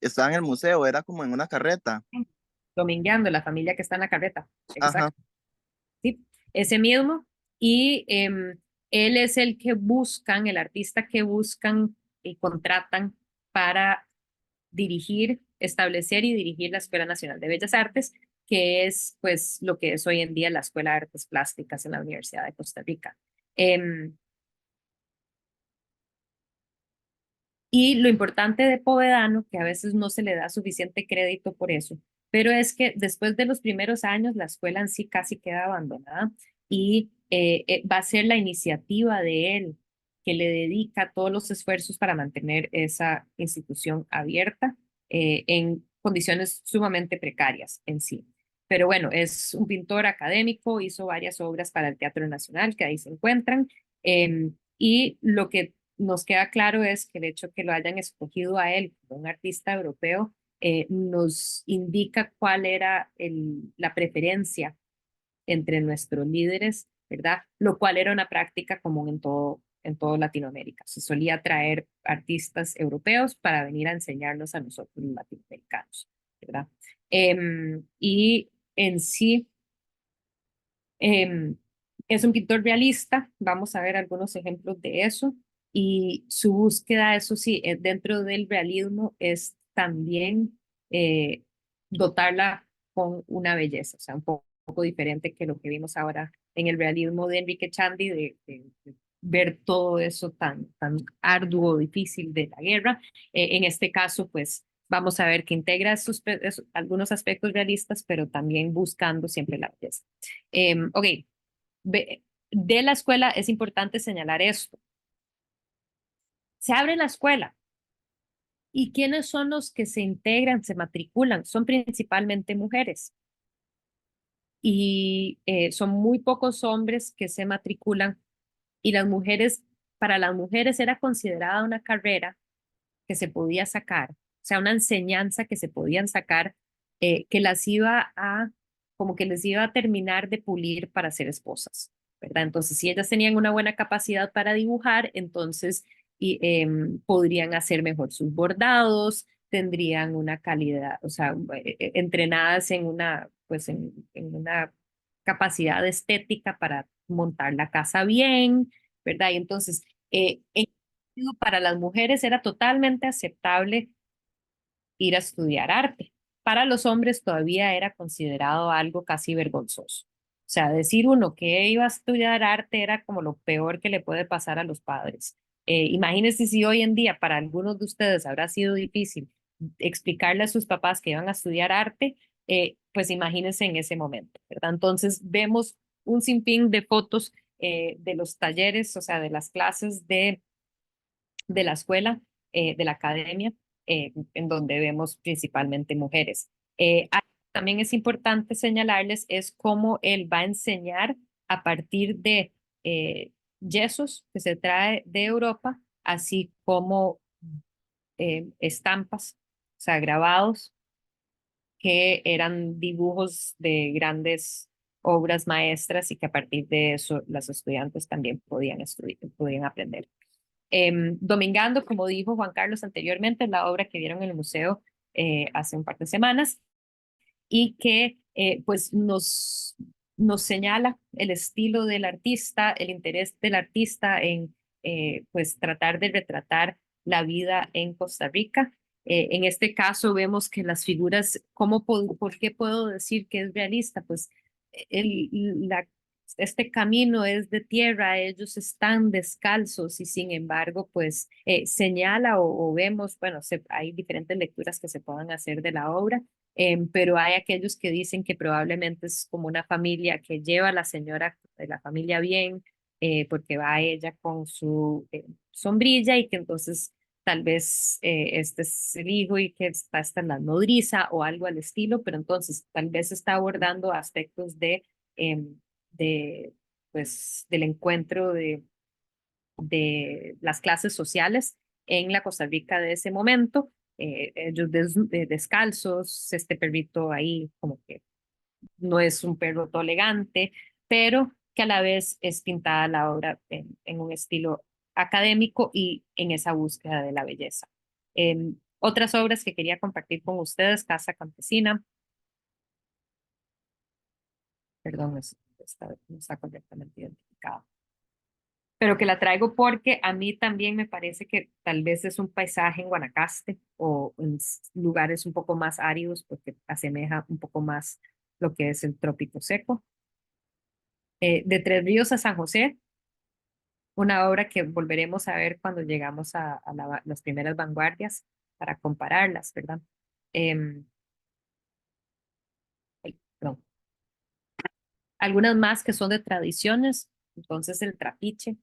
estaba en el museo, era como en una carreta. Domingueando, la familia que está en la carreta. Ajá. Exacto. Sí, ese mismo. Y él es el artista que buscan y contratan para establecer y dirigir la Escuela Nacional de Bellas Artes, que es pues lo que es hoy en día la Escuela de Artes Plásticas en la Universidad de Costa Rica. Y lo importante de Povedano, que a veces no se le da suficiente crédito por eso, pero es que después de los primeros años la escuela en sí casi queda abandonada y va a ser la iniciativa de él que le dedica todos los esfuerzos para mantener esa institución abierta. en condiciones sumamente precarias en sí. Pero bueno, es un pintor académico, hizo varias obras para el Teatro Nacional, que ahí se encuentran, y lo que nos queda claro es que el hecho que lo hayan escogido a él como un artista europeo nos indica cuál era la preferencia entre nuestros líderes, ¿verdad? Lo cual era una práctica común en todo Latinoamérica. Se solía traer artistas europeos para venir a enseñarnos a nosotros los latinoamericanos, ¿verdad? Y en sí, em, es un pintor realista, vamos a ver algunos ejemplos de eso, y su búsqueda, eso sí, dentro del realismo es también dotarla con una belleza, o sea, un poco diferente que lo que vimos ahora en el realismo de Enrique Chandy, de ver todo eso tan arduo, difícil de la guerra. En este caso, pues vamos a ver que integra algunos aspectos realistas, pero también buscando siempre la belleza. Ok, de la escuela es importante señalar esto. Se abre la escuela. ¿Y quiénes son los que se integran, se matriculan? Son principalmente mujeres. Y son muy pocos hombres que se matriculan. Y las mujeres, para las mujeres era considerada una carrera que se podía sacar, o sea, una enseñanza que se podían sacar, que las iba como que les iba a terminar de pulir para ser esposas, ¿verdad? Entonces, si ellas tenían una buena capacidad para dibujar, entonces podrían hacer mejor sus bordados, tendrían una calidad, o sea, entrenadas en pues en una capacidad estética para montar la casa bien, ¿verdad? Y entonces, para las mujeres era totalmente aceptable ir a estudiar arte. Para los hombres todavía era considerado algo casi vergonzoso. O sea, decir uno que iba a estudiar arte era como lo peor que le puede pasar a los padres. Imagínense si hoy en día para algunos de ustedes habrá sido difícil explicarle a sus papás que iban a estudiar arte, pues imagínense en ese momento, ¿verdad? Entonces vemos un sinfín de fotos de los talleres, o sea, de las clases de la escuela, de la academia, en donde vemos principalmente mujeres. También es importante señalarles es cómo él va a enseñar a partir de yesos que se trae de Europa, así como estampas, o sea, grabados, que eran dibujos de grandes obras maestras y que a partir de eso las estudiantes también podían estudiar, podían aprender. Domingando, como dijo Juan Carlos anteriormente, es la obra que vieron en el museo hace un par de semanas y que pues nos señala el estilo del artista, el interés del artista en pues tratar de retratar la vida en Costa Rica. En este caso vemos que las figuras, ¿por qué puedo decir que es realista? Pues el, la este camino es de tierra, ellos están descalzos y sin embargo, pues señala o vemos, bueno, hay diferentes lecturas que se puedan hacer de la obra, pero hay aquellos que dicen que probablemente es como una familia que lleva a la señora de la familia bien, porque va ella con su sombrilla y que entonces tal vez este es el hijo y que está en la nodriza o algo al estilo, pero entonces tal vez está abordando aspectos em, de, pues, del encuentro de las clases sociales en la Costa Rica de ese momento. Ellos descalzos, este perrito ahí como que no es un perro todo elegante, pero que a la vez es pintada la obra en un estilo académico y en esa búsqueda de la belleza. Otras obras que quería compartir con ustedes, Casa Campesina, perdón, no está correctamente identificada, pero que la traigo porque a mí también me parece que tal vez es un paisaje en Guanacaste o en lugares un poco más áridos porque asemeja un poco más lo que es el trópico seco. De Tres Ríos a San José, una obra que volveremos a ver cuando llegamos a las primeras vanguardias para compararlas, ¿verdad? Perdón. Algunas más que son de tradiciones, entonces el trapiche,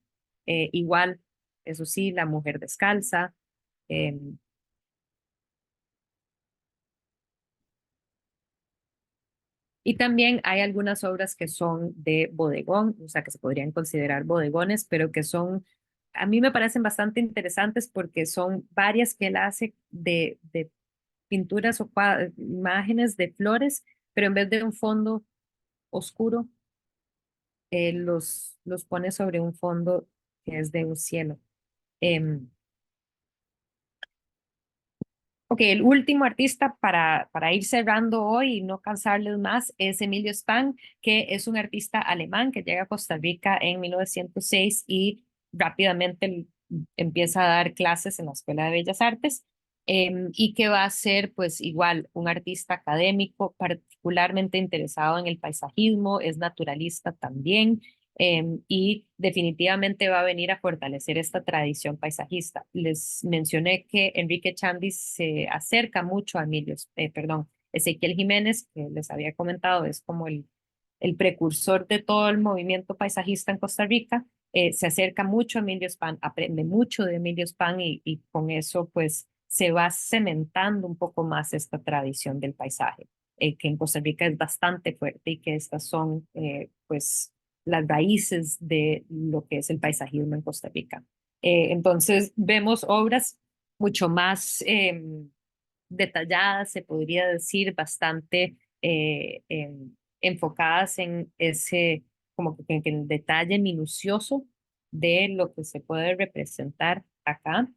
igual, eso sí, la mujer descalza, Y también hay algunas obras que son de bodegón, o sea, que se podrían considerar bodegones, pero que son, a mí me parecen bastante interesantes porque son varias que él hace de pinturas o imágenes de flores, pero en vez de un fondo oscuro, los pone sobre un fondo que es de un cielo. Em, Ok, el último artista para ir cerrando hoy y no cansarles más es Emilio Span, que es un artista alemán que llega a Costa Rica en 1906 y rápidamente empieza a dar clases en la Escuela de Bellas Artes, y que va a ser pues igual un artista académico particularmente interesado en el paisajismo, es naturalista también, y definitivamente va a venir a fortalecer esta tradición paisajista. Les mencioné que Enrique Chambis se acerca mucho a Ezequiel Jiménez, que les había comentado, es como el precursor de todo el movimiento paisajista en Costa Rica. Se acerca mucho a Emilio Span, aprende mucho de Emilio Span y con eso pues se va cementando un poco más esta tradición del paisaje, que en Costa Rica es bastante fuerte y que estas son pues las raíces de lo que es el paisajismo en Costa Rica. Entonces vemos obras mucho más detalladas, se podría decir, bastante enfocadas en ese, como que en el detalle minucioso de lo que se puede representar acá.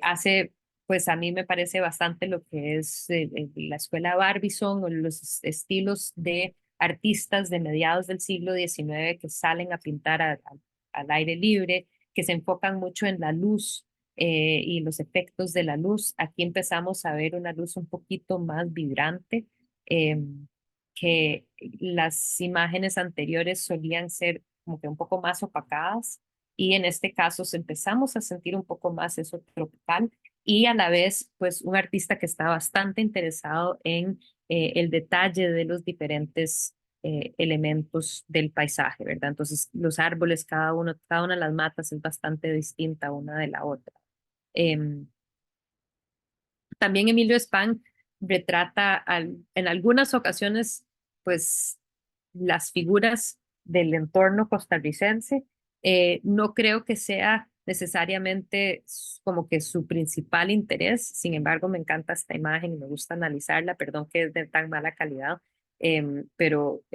Hace, pues a mí me parece bastante lo que es la escuela Barbizon o los estilos de artistas de mediados del siglo XIX que salen a pintar al aire libre, que se enfocan mucho en la luz y los efectos de la luz. Aquí empezamos a ver una luz un poquito más vibrante, que las imágenes anteriores solían ser como que un poco más opacadas y en este caso empezamos a sentir un poco más eso tropical y a la vez pues un artista que está bastante interesado en el detalle de los diferentes elementos del paisaje, ¿verdad? Entonces los árboles, cada una de las matas es bastante distinta una de la otra. Em, También Emilio Span retrata en algunas ocasiones, pues, las figuras del entorno costarricense. No creo que sea necesariamente como que su principal interés, sin embargo, me encanta esta imagen y me gusta analizarla, perdón que es de tan mala calidad, pero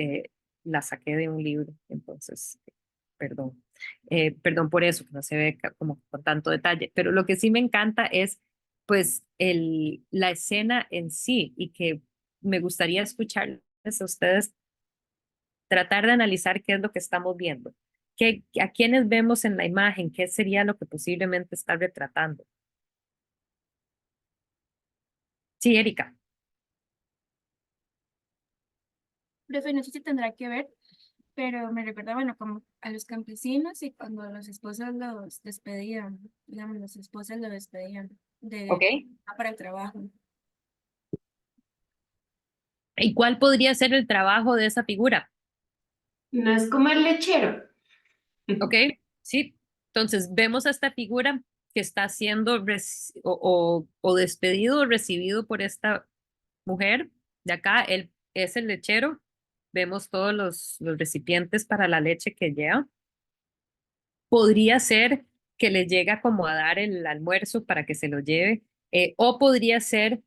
la saqué de un libro, entonces, perdón. Perdón por eso, que no se ve como con tanto detalle, pero lo que sí me encanta es pues la escena en sí y que me gustaría escucharles a ustedes tratar de analizar qué es lo que estamos viendo, a quiénes vemos en la imagen, qué sería lo que posiblemente está retratando. Sí, Erika. Profe, no sé si tendrá que ver, pero me recuerda, bueno, como a los campesinos y cuando los esposos los despedían, digamos, los esposos los despedían Ok. para el trabajo. ¿Y cuál podría ser el trabajo de esa figura? No es como el lechero. Ok, sí. Entonces vemos a esta figura que está siendo o despedido o recibido por esta mujer. De acá, él es el lechero. Vemos todos los recipientes para la leche que lleva. Podría ser que le llega como a dar el almuerzo para que se lo lleve, o podría ser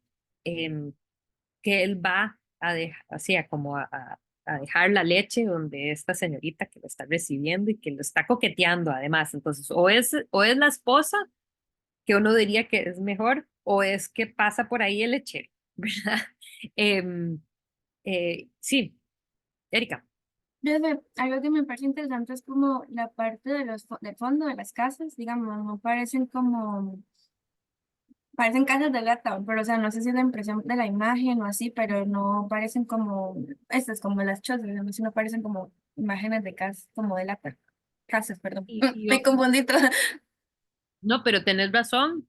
em, que él va a dejar, así, como a dejar la leche donde esta señorita que lo está recibiendo y que lo está coqueteando además. Entonces, o es la esposa, que uno diría que es mejor, o es que pasa por ahí el lechero, ¿verdad? Em, sí, Erika. Profe, algo que me parece interesante es como la parte de del fondo de las casas, digamos, no parecen como, parecen casas de lata, pero o sea, no sé si es la impresión de la imagen o así, pero no parecen como, estas como las chozas, digamos, sino parecen como imágenes de casas, como de lata, casas, perdón, me confundí toda. No, pero tenés razón.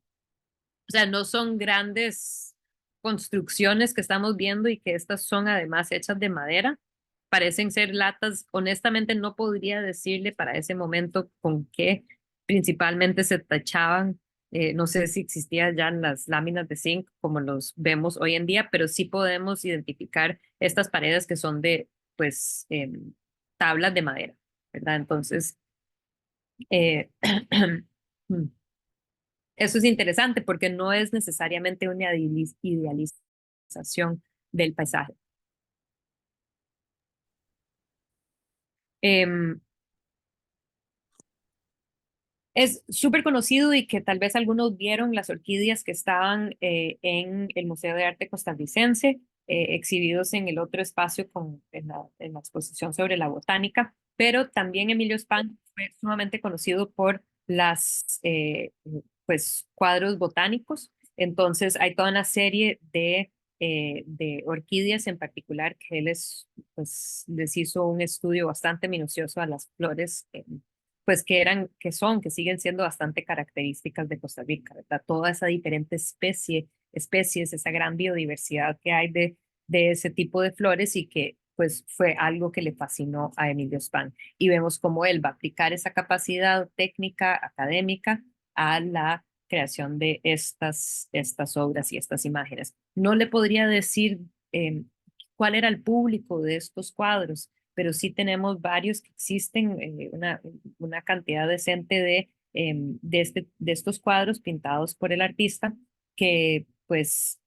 O sea, no son grandes construcciones que estamos viendo y que estas son además hechas de madera. Parecen ser latas. Honestamente, no podría decirle para ese momento con qué principalmente se tachaban No sé si existían ya las láminas de zinc como los vemos hoy en día, pero sí podemos identificar estas paredes que son de, pues, tablas de madera, ¿verdad? Entonces, eh, eso es interesante porque no es necesariamente una idealización del paisaje. Em, Es súper conocido y que tal vez algunos vieron las orquídeas que estaban en el Museo de Arte Costarricense, exhibidos en el otro espacio en la exposición sobre la botánica, pero también Emilio Span fue sumamente conocido por las pues, cuadros botánicos. Entonces hay toda una serie de orquídeas en particular que él pues, les hizo un estudio bastante minucioso a las flores pues que siguen siendo bastante características de Costa Rica, ¿verdad? Toda esa diferente especies, esa gran biodiversidad que hay de ese tipo de flores y que pues fue algo que le fascinó a Emilio Span. Y vemos cómo él va a aplicar esa capacidad técnica, académica, a la creación de estas obras y estas imágenes. No le podría decir cuál era el público de estos cuadros, pero sí tenemos varios que existen, una cantidad decente de estos cuadros pintados por el artista que pues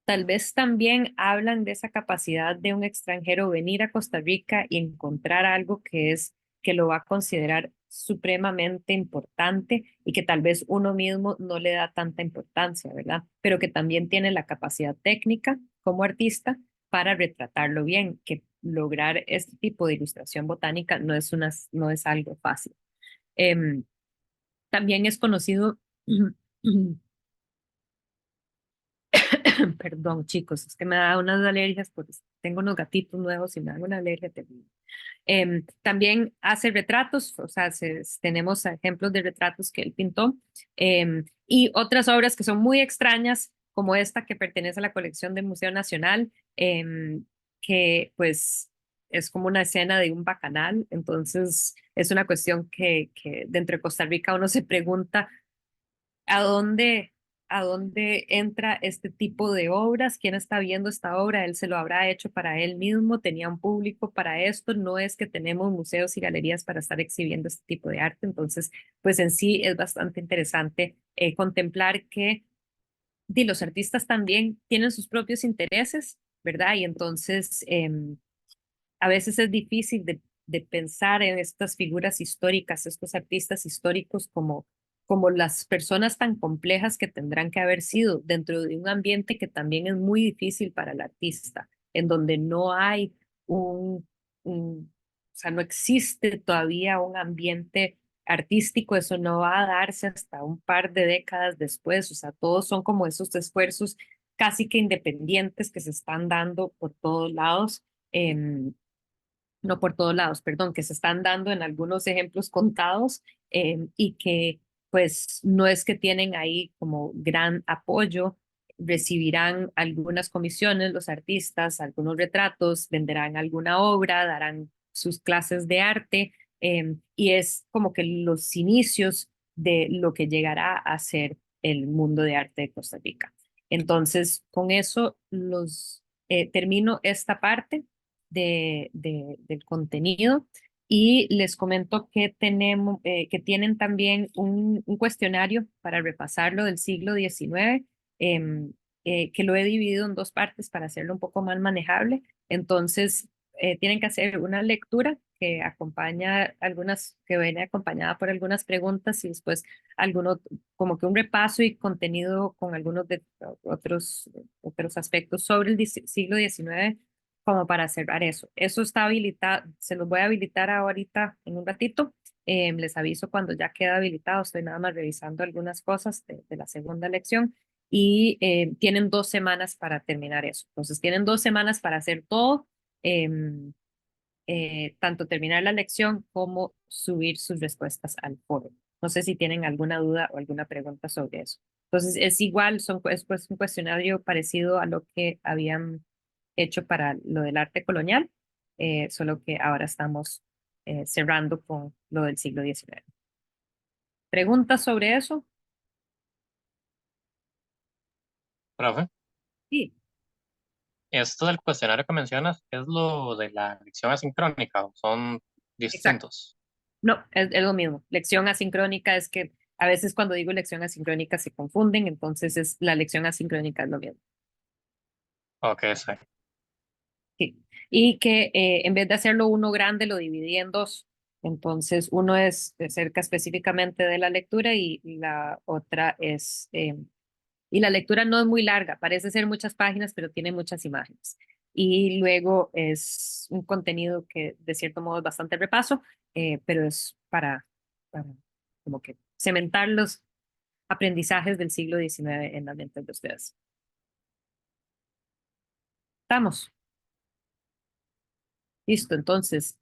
tal vez también hablan de esa capacidad de un extranjero venir a Costa Rica y encontrar algo que lo va a considerar supremamente importante y que tal vez uno mismo no le da tanta importancia, ¿verdad? Pero que también tiene la capacidad técnica como artista para retratarlo bien, que lograr este tipo de ilustración botánica no es algo fácil. También es conocido perdón, chicos, es que me da unas alergias porque tengo unos gatitos nuevos y me da una alergia terrible. También hace retratos, o sea, tenemos ejemplos de retratos que él pintó y otras obras que son muy extrañas, como esta que pertenece a la colección del Museo Nacional, que pues es como una escena de un bacanal, entonces es una cuestión que dentro de Costa Rica uno se pregunta ¿a dónde, a dónde entra este tipo de obras? ¿Quién está viendo esta obra? Él se lo habrá hecho para él mismo, tenía un público para esto, no es que tenemos museos y galerías para estar exhibiendo este tipo de arte, entonces, pues en sí es bastante interesante contemplar que los artistas también tienen sus propios intereses, ¿verdad? Y entonces a veces es difícil de pensar en estas figuras históricas, estos artistas históricos como las personas tan complejas que tendrán que haber sido dentro de un ambiente que también es muy difícil para el artista, en donde no hay o sea, no existe todavía un ambiente artístico, eso no va a darse hasta un par de décadas después, o sea, todos son como esos esfuerzos casi que independientes que se están dando por todos lados. No por todos lados, perdón, que se están dando en algunos ejemplos contados y que pues no es que tienen ahí como gran apoyo, recibirán algunas comisiones los artistas, algunos retratos, venderán alguna obra, darán sus clases de arte y es como que los inicios de lo que llegará a ser el mundo de arte de Costa Rica. Entonces, con eso termino esta parte del contenido y les comento que tienen también un cuestionario para repasarlo del siglo XIX, que lo he dividido en dos partes para hacerlo un poco más manejable. Entonces, tienen que hacer una lectura que viene acompañada por algunas preguntas y después algunos, como que un repaso y contenido con algunos de otros aspectos sobre el siglo XIX como para cerrar eso. Eso está habilitado, se los voy a habilitar ahorita en un ratito. Les aviso cuando ya queda habilitado. Estoy nada más revisando algunas cosas de la segunda lección y tienen 2 semanas para terminar eso. Entonces tienen 2 semanas para hacer todo, tanto terminar la lección como subir sus respuestas al foro. No sé si tienen alguna duda o alguna pregunta sobre eso. Entonces es igual, es pues un cuestionario parecido a lo que habían hecho para lo del arte colonial, solo que ahora estamos cerrando con lo del siglo XIX. ¿Preguntas sobre eso? Profe, Sí, esto del cuestionario que mencionas es lo de la lección asincrónica, ¿o son exacto. distintos? No, es lo mismo. Lección asincrónica es que a veces cuando digo lección asincrónica se confunden, entonces la lección asincrónica es lo mismo. Ok, sí. Sí. Y que en vez de hacerlo uno grande, lo dividí en dos. Entonces, uno es acerca específicamente de la lectura y la otra es, y la lectura no es muy larga, parece ser muchas páginas, pero tiene muchas imágenes. Y luego es un contenido que de cierto modo es bastante repaso, pero es para como que cementar los aprendizajes del siglo XIX en la mente de ustedes. Estamos. Listo, entonces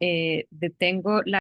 detengo la